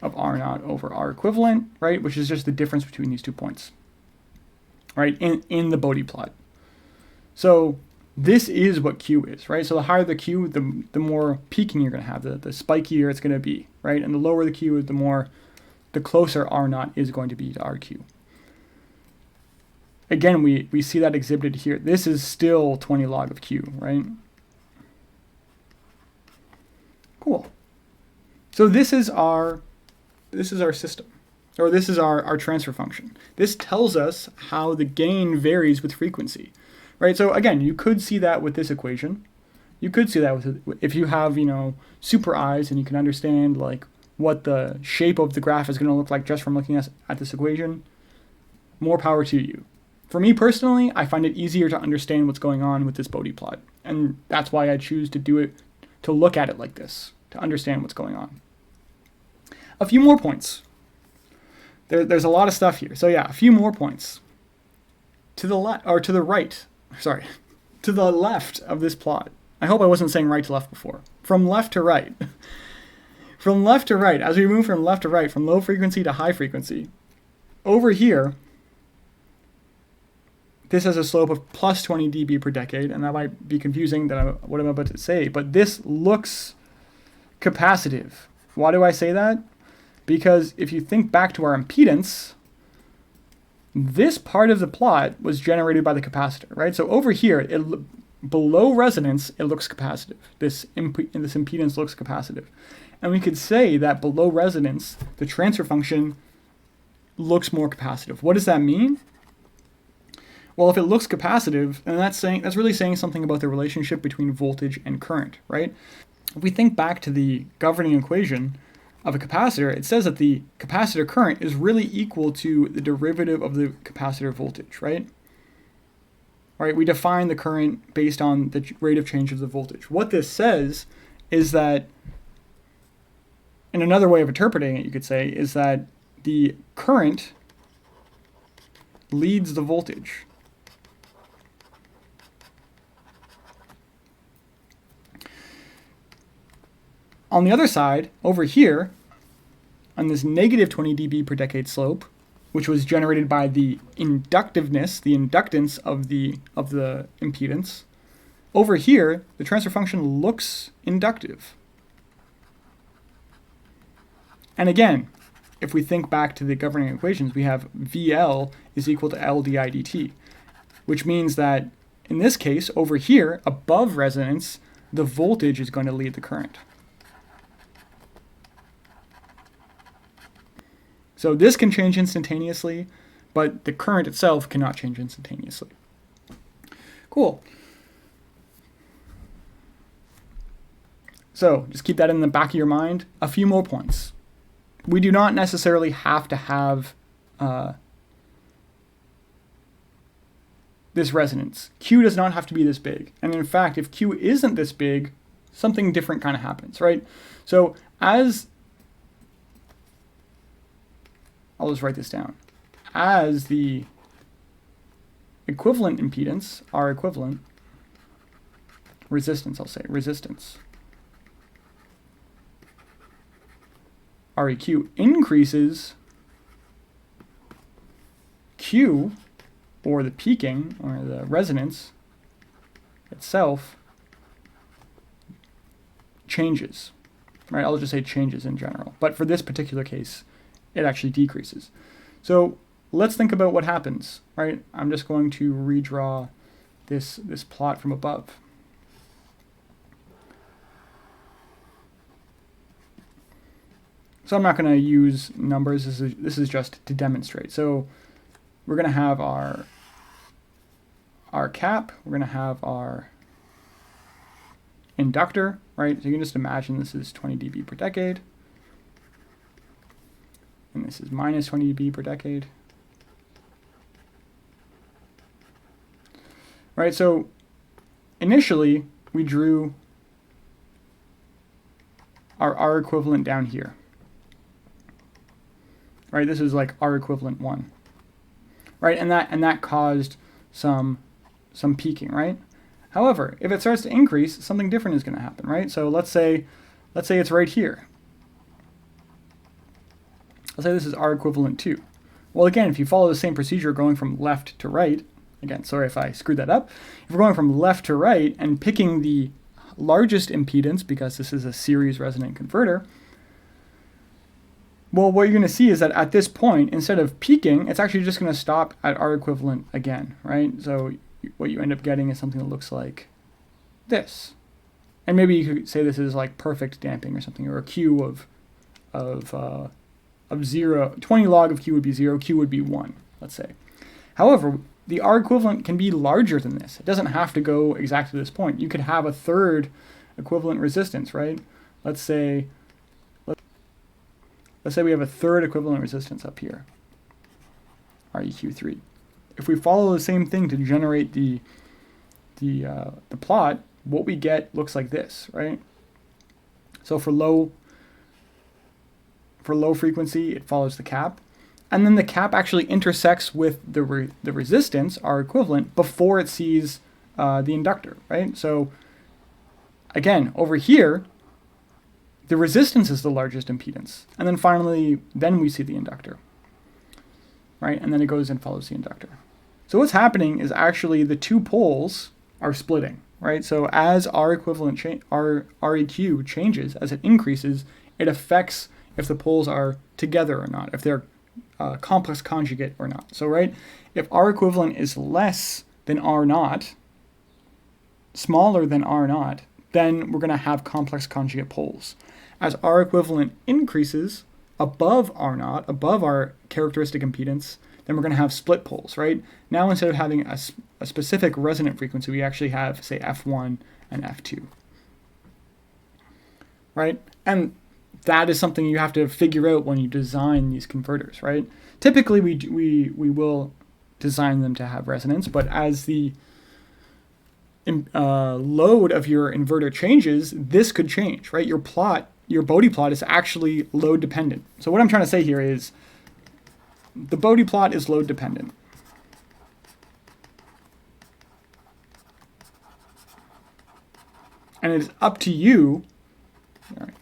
of R0 over R equivalent, right? Which is just the difference between these 2 points, right? In the Bode plot. So this is what Q is, right? So the higher the Q, the more peaking you're going to have, the spikier it's going to be, right? And the lower the Q is, the closer R0 is going to be to RQ. Again, we see that exhibited here. This is still 20 log of Q, right? Cool. So this is our system, or this is our transfer function. This tells us how the gain varies with frequency, right? So again, you could see that with this equation. You could see that with, if you have, super eyes and you can understand like what the shape of the graph is going to look like just from looking at this equation, more power to you. For me personally, I find it easier to understand what's going on with this Bode plot. And that's why I choose to do it, to look at it like this, to understand what's going on. A few more points. There's a lot of stuff here. So yeah, a few more points. To the left, or to the right, sorry, to the left of this plot. I hope I wasn't saying right to left before. From left to right. From left to right, as we move from left to right, from low frequency to high frequency, over here, this has a slope of plus 20 dB per decade, and that might be confusing, what I'm about to say, but this looks capacitive. Why do I say that? Because if you think back to our impedance, this part of the plot was generated by the capacitor, right? So over here, below resonance, it looks capacitive. This impedance looks capacitive. And we could say that below resonance, the transfer function looks more capacitive. What does that mean? Well, if it looks capacitive, then that's really saying something about the relationship between voltage and current, right? If we think back to the governing equation of a capacitor, it says that the capacitor current is really equal to the derivative of the capacitor voltage, right? Right, we define the current based on the rate of change of the voltage. What this says is that, in another way of interpreting it, you could say, is that the current leads the voltage. On the other side, over here, on this negative 20 dB per decade slope, which was generated by the inductiveness, the inductance of the impedance, over here, the transfer function looks inductive. And again, if we think back to the governing equations, we have VL is equal to L di dt, which means that in this case, over here, above resonance, the voltage is going to lead the current. So this can change instantaneously, but the current itself cannot change instantaneously. Cool. So just keep that in the back of your mind. A few more points. We do not necessarily have to have this resonance. Q does not have to be this big. And in fact, if Q isn't this big, something different kind of happens, right? So I'll just write this down. As the equivalent impedance, R equivalent, resistance, I'll say, resistance, REQ increases, Q, or the peaking, or the resonance itself, changes. Right? I'll just say changes in general. But for this particular case, it actually decreases. So let's think about what happens. Right? I'm just going to redraw this plot from above. So I'm not going to use numbers. This is just to demonstrate. So we're going to have our cap. We're going to have our inductor, right? So you can just imagine this is 20 dB per decade. And this is minus 20 dB per decade. Right, so initially we drew our R equivalent down here. Right, this is like R equivalent 1. Right, and that caused some peaking, right? However, if it starts to increase, something different is going to happen, right? So let's say it's right here. Let's say this is R equivalent 2. Well, again, if you follow the same procedure going from left to right, again, sorry if I screwed that up. If we're going from left to right and picking the largest impedance, because this is a series resonant converter, well, what you're going to see is that at this point, instead of peaking, it's actually just going to stop at R equivalent again, right? So what you end up getting is something that looks like this. And maybe you could say this is like perfect damping or something, or a Q of 0. 20 log of Q would be 0, Q would be 1, let's say. However, the R equivalent can be larger than this. It doesn't have to go exactly to this point. You could have a third equivalent resistance, right? Let's say we have a third equivalent resistance up here, REQ3. If we follow the same thing to generate the plot, what we get looks like this, right? So for low frequency, it follows the cap, and then the cap actually intersects with the resistance, R equivalent, before it sees the inductor, right? So again, over here, the resistance is the largest impedance. And then finally, we see the inductor, right? And then it goes and follows the inductor. So what's happening is actually the two poles are splitting, right? So as R equivalent, REQ changes, as it increases, it affects if the poles are together or not, if they're complex conjugate or not. So, right, if R equivalent is less than R naught, smaller than R naught, then we're going to have complex conjugate poles. As R equivalent increases above R naught, above our characteristic impedance, then we're going to have split poles, right? Now instead of having a specific resonant frequency, we actually have, say, F1 and F2, right? And that is something you have to figure out when you design these converters, right? Typically, we will design them to have resonance, but as the load of your inverter changes, this could change, right? Your Bode plot is actually load dependent. So what I'm trying to say here is the Bode plot is load dependent. And it is up to you,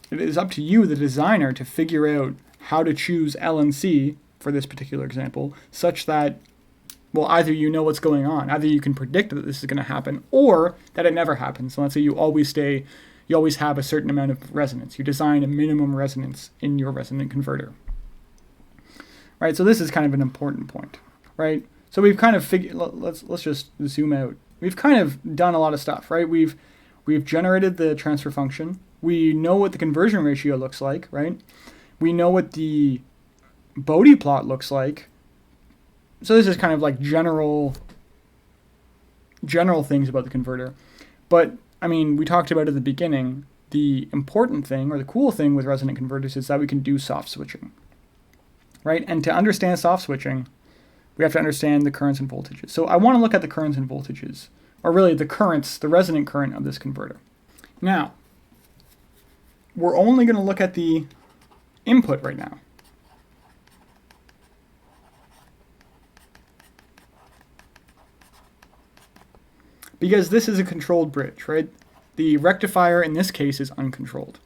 the designer, to figure out how to choose L and C for this particular example, such that, well, either you know what's going on, either you can predict that this is going to happen, or that it never happens. So let's say you always have a certain amount of resonance. You design a minimum resonance in your resonant converter. Right, so this is kind of an important point, right? So we've kind of figured, let's just zoom out. We've kind of done a lot of stuff, right? We've generated the transfer function. We know what the conversion ratio looks like, right? We know what the Bode plot looks like. So this is kind of like general things about the converter. But, I mean, we talked about at the beginning, the important thing, or the cool thing with resonant converters, is that we can do soft switching, right? And to understand soft switching, we have to understand the currents and voltages. So I want to look at the currents and voltages, or really the currents, the resonant current of this converter. Now, we're only going to look at the input right now. Because this is a controlled bridge, right? The rectifier in this case is uncontrolled.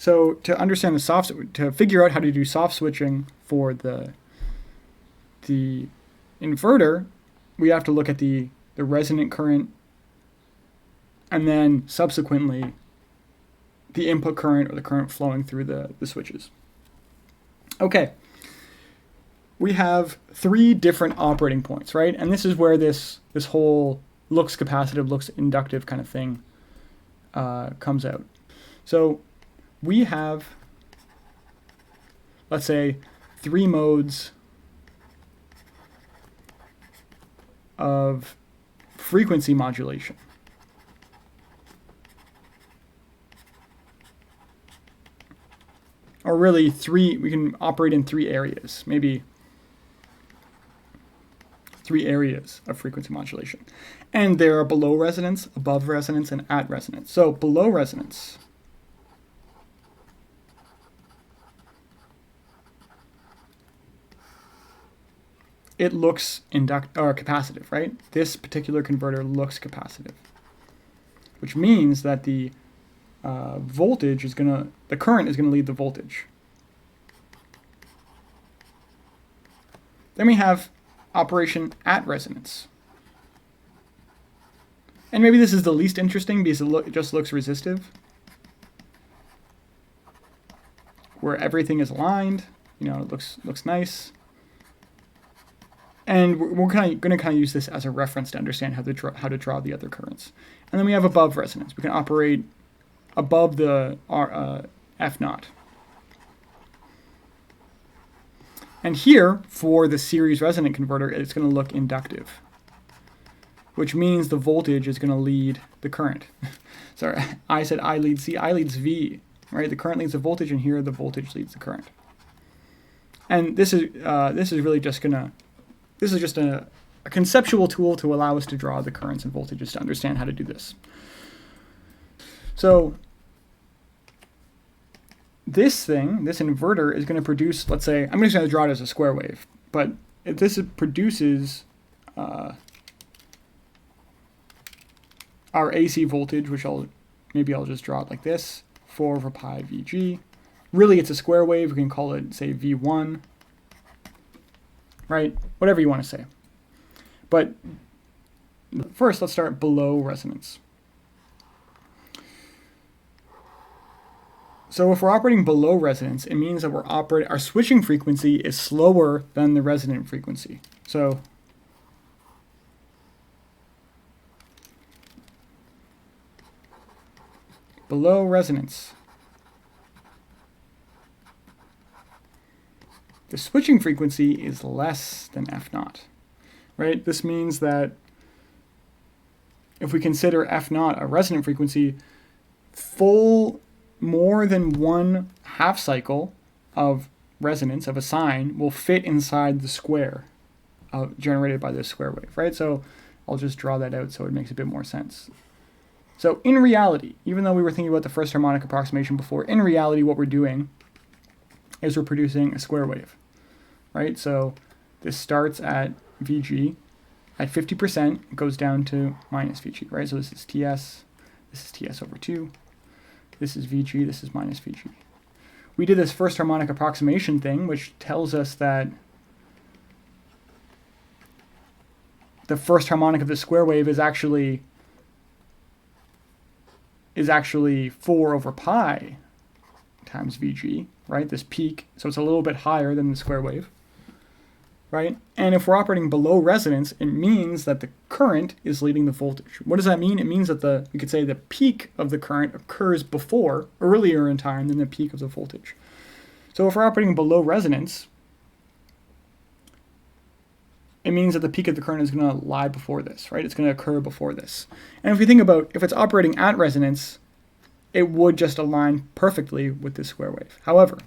So to understand to figure out how to do soft switching for the inverter, we have to look at the resonant current, and then subsequently the input current, or the current flowing through the switches. Okay, we have 3 different operating points, right? And this is where this whole looks capacitive, looks inductive kind of thing comes out. So we have, let's say, 3 modes of frequency modulation. Or really 3, we can operate in 3 areas, maybe 3 areas of frequency modulation. And there are below resonance, above resonance, and at resonance. So below resonance, it looks capacitive, right? This particular converter looks capacitive, which means that the voltage is the current is gonna lead the voltage. Then we have operation at resonance. And maybe this is the least interesting because it just looks resistive, where everything is aligned, you know, it looks nice. And we're going to use this as a reference to understand how to draw the other currents. And then we have above resonance. We can operate above the F naught. And here, for the series resonant converter, it's going to look inductive, which means the voltage is going to lead the current. Sorry, I said I leads C. I leads V, right? The current leads the voltage, and here the voltage leads the current. And this is really just a conceptual tool to allow us to draw the currents and voltages to understand how to do this. So this inverter is going to produce, let's say, I'm just going to draw it as a square wave, but if this produces our AC voltage, which maybe I'll just draw it like this, 4 over pi Vg. Really, it's a square wave. We can call it, say, V1, right? Whatever you want to say. But first, let's start below resonance. So if we're operating below resonance, it means that our switching frequency is slower than the resonant frequency. So below resonance, the switching frequency is less than F naught, right? This means that if we consider F naught a resonant frequency, more than 1 half cycle of resonance of a sine will fit inside the square generated by this square wave, right? So I'll just draw that out so it makes a bit more sense. So in reality, even though we were thinking about the first harmonic approximation before, in reality what we're doing is we're producing a square wave, right? So this starts at Vg at 50%, it goes down to minus Vg, right? So this is Ts over 2. This is Vg, this is minus Vg. We did this first harmonic approximation thing, which tells us that the first harmonic of the square wave is actually 4 over pi times Vg, right? This peak, so it's a little bit higher than the square wave, right? And if we're operating below resonance, it means that the current is leading the voltage. What does that mean? It means that we could say the peak of the current occurs earlier in time than the peak of the voltage. So if we're operating below resonance, it means that the peak of the current is going to lie before this, right? It's going to occur before this. And if we think about if it's operating at resonance, it would just align perfectly with this square wave. However,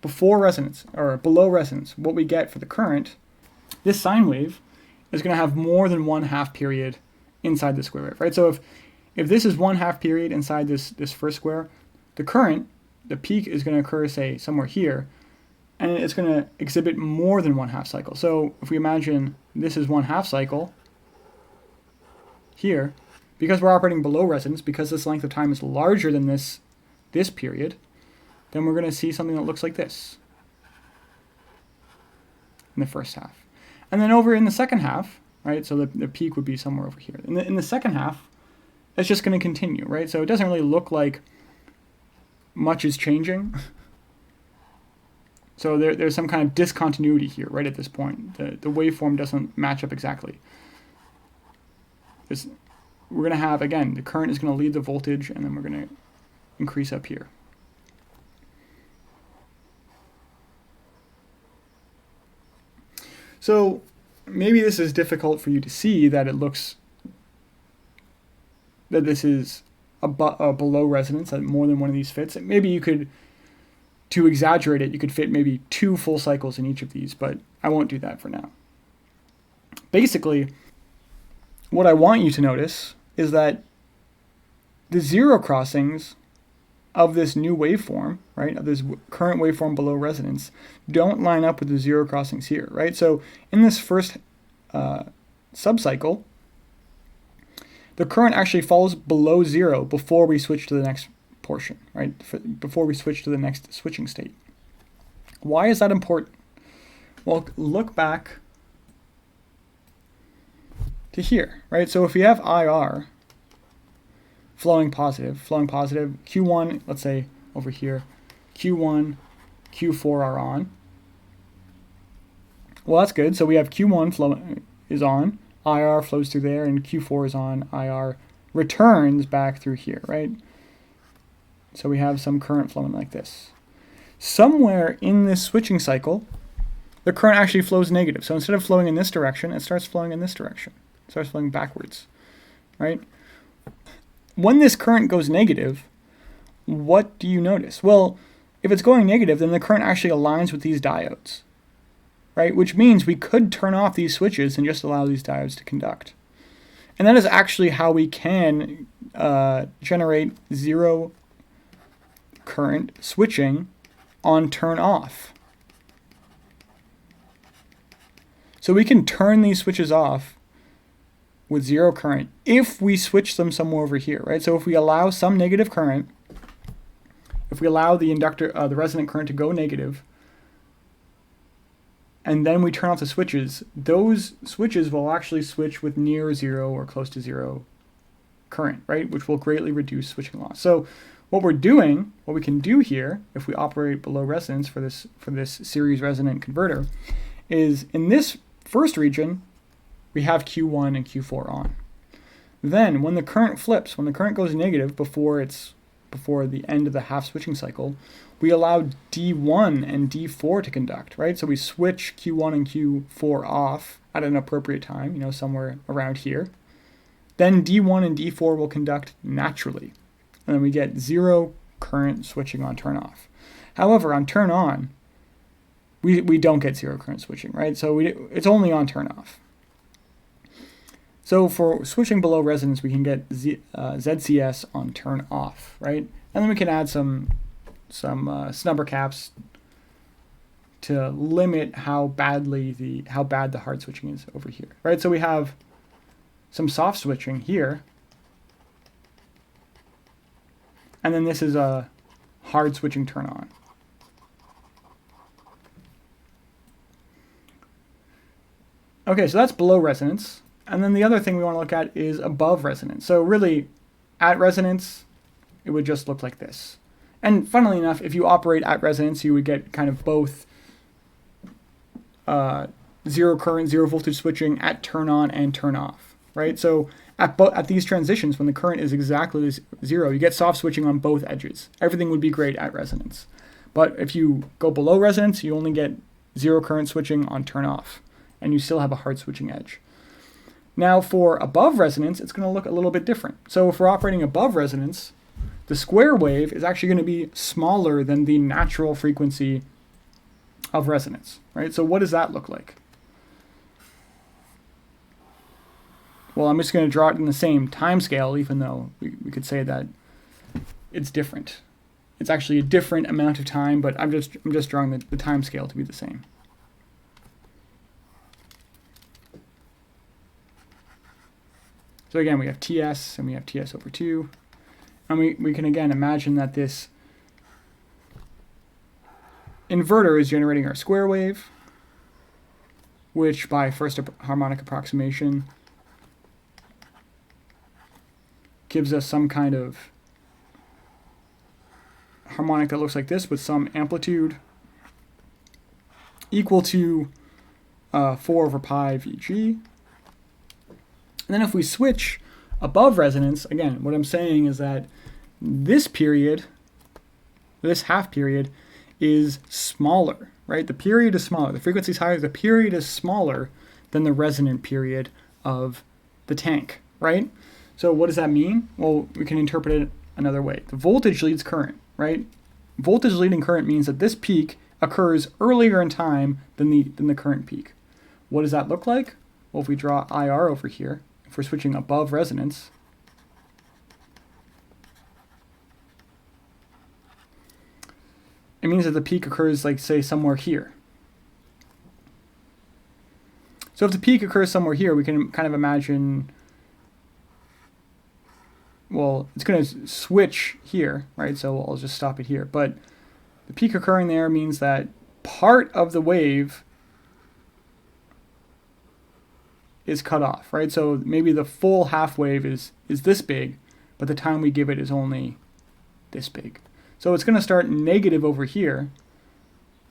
before resonance or below resonance, what we get for the current, this sine wave is going to have more than 1 half period inside the square wave, right? So if this is 1 half period inside this first square, the current, the peak is going to occur, say, somewhere here, and it's going to exhibit more than 1 half cycle. So if we imagine this is 1 half cycle here, because we're operating below resonance, because this length of time is larger than this period, then we're going to see something that looks like this in the first half. And then over in the second half, right, so the peak would be somewhere over here. In the second half, it's just going to continue, right? So it doesn't really look like much is changing. So there's some kind of discontinuity here, right, at this point. The waveform doesn't match up exactly. We're going to have, again, the current is going to lead the voltage, and then we're going to increase up here. So maybe this is difficult for you to see, that it looks that this is a below resonance, that more than one of these fits. Maybe you could, to exaggerate it, you could fit maybe 2 full cycles in each of these, but I won't do that for now. Basically, what I want you to notice is that the zero crossings of this new waveform, right, of this current waveform below resonance, don't line up with the zero crossings here, right? So in this first subcycle, the current actually falls below 0 before we switch to the next portion, right? Before we switch to the next switching state. Why is that important? Well, look back to here, right? So if we have IR flowing positive, Q1, let's say over here, Q1, Q4 are on. Well, that's good. So we have Q1 is on, IR flows through there, and Q4 is on, IR returns back through here, right? So we have some current flowing like this. Somewhere in this switching cycle, the current actually flows negative. So instead of flowing in this direction, it starts flowing in this direction. It starts flowing backwards, right? When this current goes negative, what do you notice? Well, if it's going negative, then the current actually aligns with these diodes, right? Which means we could turn off these switches and just allow these diodes to conduct. And that is actually how we can generate zero current switching on turn off. So we can turn these switches off with zero current if we switch them somewhere over here, right? So if we allow some negative current, if we allow the the resonant current to go negative, and then we turn off the switches, those switches will actually switch with near zero or close to zero current, right? Which will greatly reduce switching loss. So what we can do here, if we operate below resonance for this series resonant converter, is in this first region, we have Q1 and Q4 on. Then when the current flips, when the current goes negative before the end of the half switching cycle, we allow D1 and D4 to conduct, right? So we switch Q1 and Q4 off at an appropriate time, somewhere around here. Then D1 and D4 will conduct naturally. And then we get zero current switching on turn off. However, on turn on, we don't get zero current switching, right? So it's only on turn off. So for switching below resonance, we can get ZCS on turn off, right? And then we can add some snubber caps to limit how bad the hard switching is over here, right? So we have some soft switching here, and then this is a hard switching turn on. Okay, so that's below resonance. And then the other thing we want to look at is above resonance. So really, at resonance, it would just look like this. And funnily enough, if you operate at resonance, you would get kind of both zero current, zero voltage switching at turn on and turn off, right? So at these transitions, when the current is exactly zero, you get soft switching on both edges. Everything would be great at resonance. But if you go below resonance, you only get zero current switching on turn off, and you still have a hard switching edge. Now for above resonance, it's going to look a little bit different. So if we're operating above resonance, the square wave is actually going to be smaller than the natural frequency of resonance, right? So what does that look like? Well, I'm just going to draw it in the same time scale, even though we could say that it's different. It's actually a different amount of time, but I'm just drawing the time scale to be the same. So again, we have TS and we have TS over 2. And we can again imagine that this inverter is generating our square wave, which by first harmonic approximation gives us some kind of harmonic that looks like this with some amplitude equal to 4 over pi Vg. And then if we switch above resonance, again, what I'm saying is that this period, this half period, is smaller, right? The period is smaller. The frequency is higher. The period is smaller than the resonant period of the tank, right? So what does that mean? Well, we can interpret it another way. The voltage leads current, right? Voltage leading current means that this peak occurs earlier in time than the current peak. What does that look like? Well, if we draw IR over here, if we're switching above resonance, it means that the peak occurs, like, say, somewhere here. So if the peak occurs somewhere here, we can kind of imagine, well, it's going to switch here, right? So I'll just stop it here. But the peak occurring there means that part of the wave is cut off, right? So maybe the full half wave is this big, but the time we give it is only this big. So it's going to start negative over here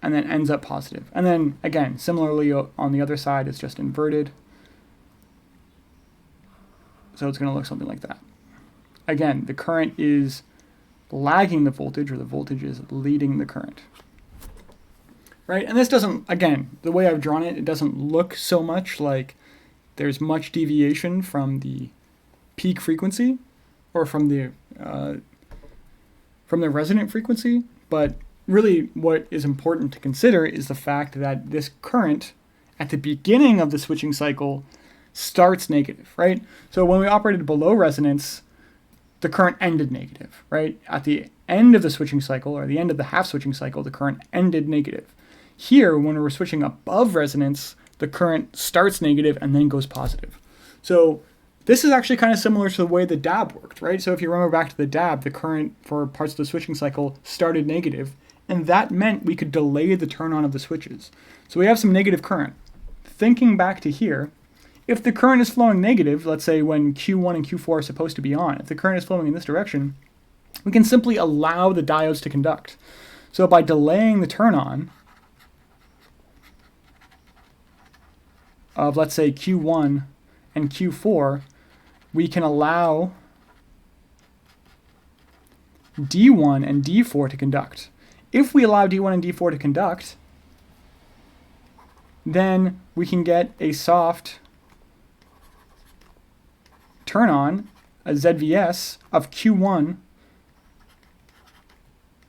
and then ends up positive. And then again, similarly on the other side, it's just inverted. So it's going to look something like that. Again, the current is lagging the voltage, or the voltage is leading the current. Right? And this doesn't, again, the way I've drawn it, it doesn't look so much like there's much deviation from the peak frequency or from the resonant frequency, but really what is important to consider is the fact that this current at the beginning of the switching cycle starts negative, right? So when we operated below resonance, the current ended negative, right? At the end of the switching cycle, or the end of the half switching cycle, the current ended negative. Here, when we're switching above resonance, the current starts negative and then goes positive. So this is actually kind of similar to the way the DAB worked, right? So if you remember back to the DAB, the current for parts of the switching cycle started negative, and that meant we could delay the turn on of the switches. So we have some negative current. Thinking back to here, if the current is flowing negative, let's say when Q1 and Q4 are supposed to be on, if the current is flowing in this direction, we can simply allow the diodes to conduct. So by delaying the turn on of, let's say, Q1 and Q4, we can allow D1 and D4 to conduct. If we allow D1 and D4 to conduct, then we can get a soft turn on, a ZVS, of Q1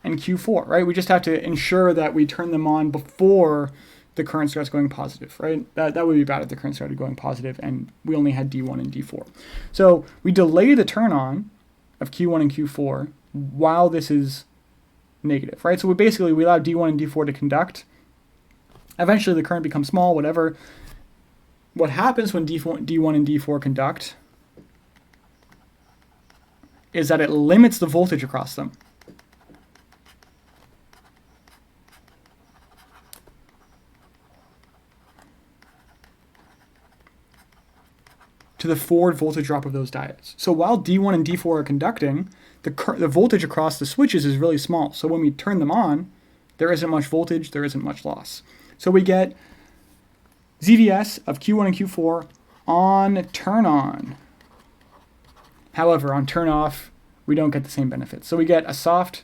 and Q4, right? We just have to ensure that we turn them on before the current starts going positive, right? That would be bad if the current started going positive and we only had D1 and D4. So we delay the turn on of Q1 and Q4 while this is negative, right? So we allow D1 and D4 to conduct. Eventually the current becomes small, whatever. What happens when D1 and D4 conduct is that it limits the voltage across them. To the forward voltage drop of those diodes. So while D1 and D4 are conducting, the voltage across the switches is really small. So when we turn them on, there isn't much voltage, there isn't much loss. So we get ZVS of Q1 and Q4 on turn on. However, on turn off, we don't get the same benefits. So we get a soft,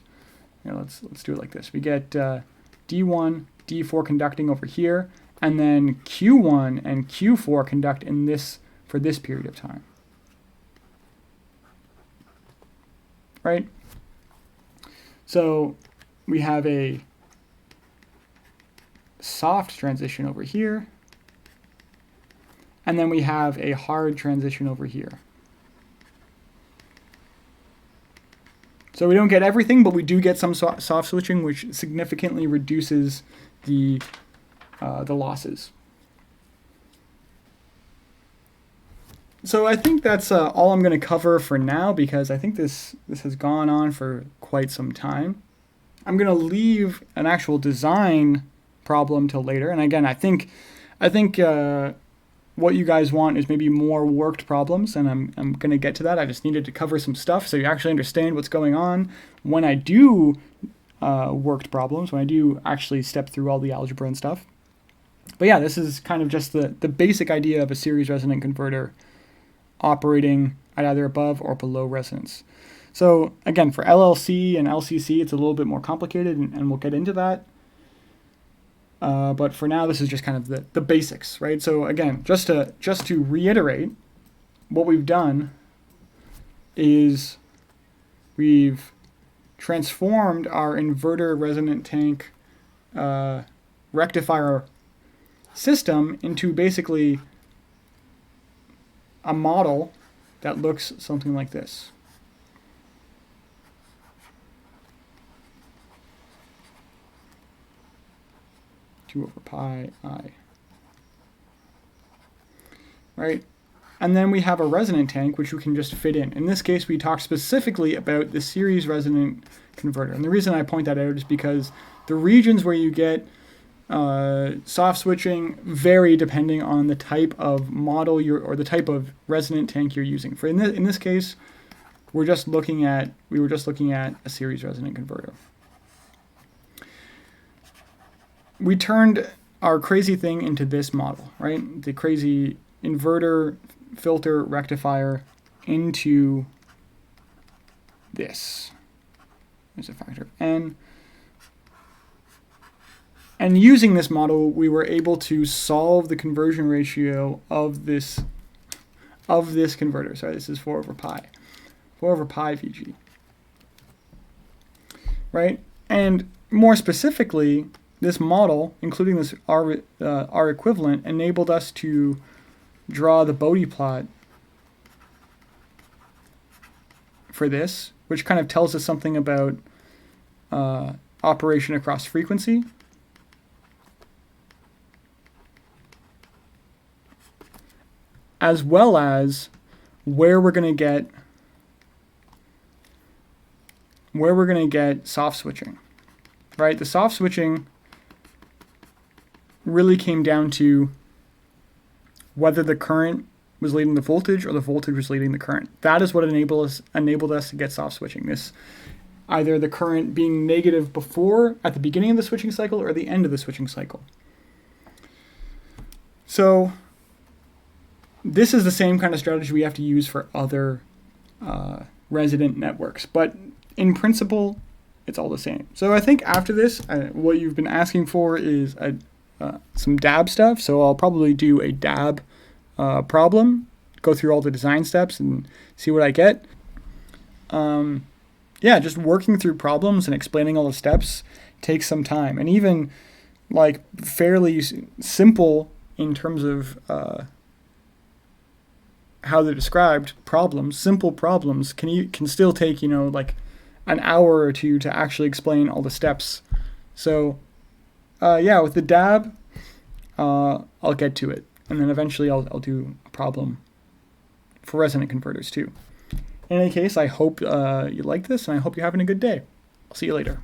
let's do it like this. We get D1, D4 conducting over here, and then Q1 and Q4 conduct in this for this period of time. Right? So we have a soft transition over here, and then we have a hard transition over here. So we don't get everything, but we do get some soft switching, which significantly reduces the losses. So I think that's all I'm going to cover for now, because I think this has gone on for quite some time. I'm going to leave an actual design problem till later. And again, I think what you guys want is maybe more worked problems, and I'm going to get to that. I just needed to cover some stuff so you actually understand what's going on when I do worked problems, when I do actually step through all the algebra and stuff. But yeah, this is kind of just the basic idea of a series resonant converter operating at either above or below resonance. So again, for LLC and LCC, it's a little bit more complicated, and we'll get into that. But for now, this is just kind of the basics, right? So again, just to reiterate, what we've done is we've transformed our inverter resonant tank rectifier system into basically a model that looks something like this. Over pi I. Right? And then we have a resonant tank, which we can just fit in. In this case, we talked specifically about the series resonant converter. And the reason I point that out is because the regions where you get soft switching vary depending on the type of model or the type of resonant tank you're using. For in this case, we were just looking at a series resonant converter. We turned our crazy thing into this model, right? The crazy inverter, filter, rectifier into this. There's a factor of n. And using this model, we were able to solve the conversion ratio of this converter. Sorry, this is 4 over pi. 4 over pi Vg. Right? And more specifically, this model, including this R equivalent, enabled us to draw the Bode plot for this, which kind of tells us something about operation across frequency. As well as where we're going to get soft switching. Right? The soft switching really came down to whether the current was leading the voltage or the voltage was leading the current. That is what enabled us to get soft switching. This, either the current being negative at the beginning of the switching cycle or the end of the switching cycle. So this is the same kind of strategy we have to use for other resident networks, but in principle, it's all the same. So I think after this, what you've been asking for is some DAB stuff. So I'll probably do a DAB problem, go through all the design steps and see what I get. Yeah, just working through problems and explaining all the steps takes some time. And even like fairly simple in terms of how they're described problems, simple problems can still take, like an hour or two to actually explain all the steps. So yeah, with the DAB, I'll get to it. And then eventually I'll do a problem for resonant converters too. In any case, I hope you like this, and I hope you're having a good day. I'll see you later.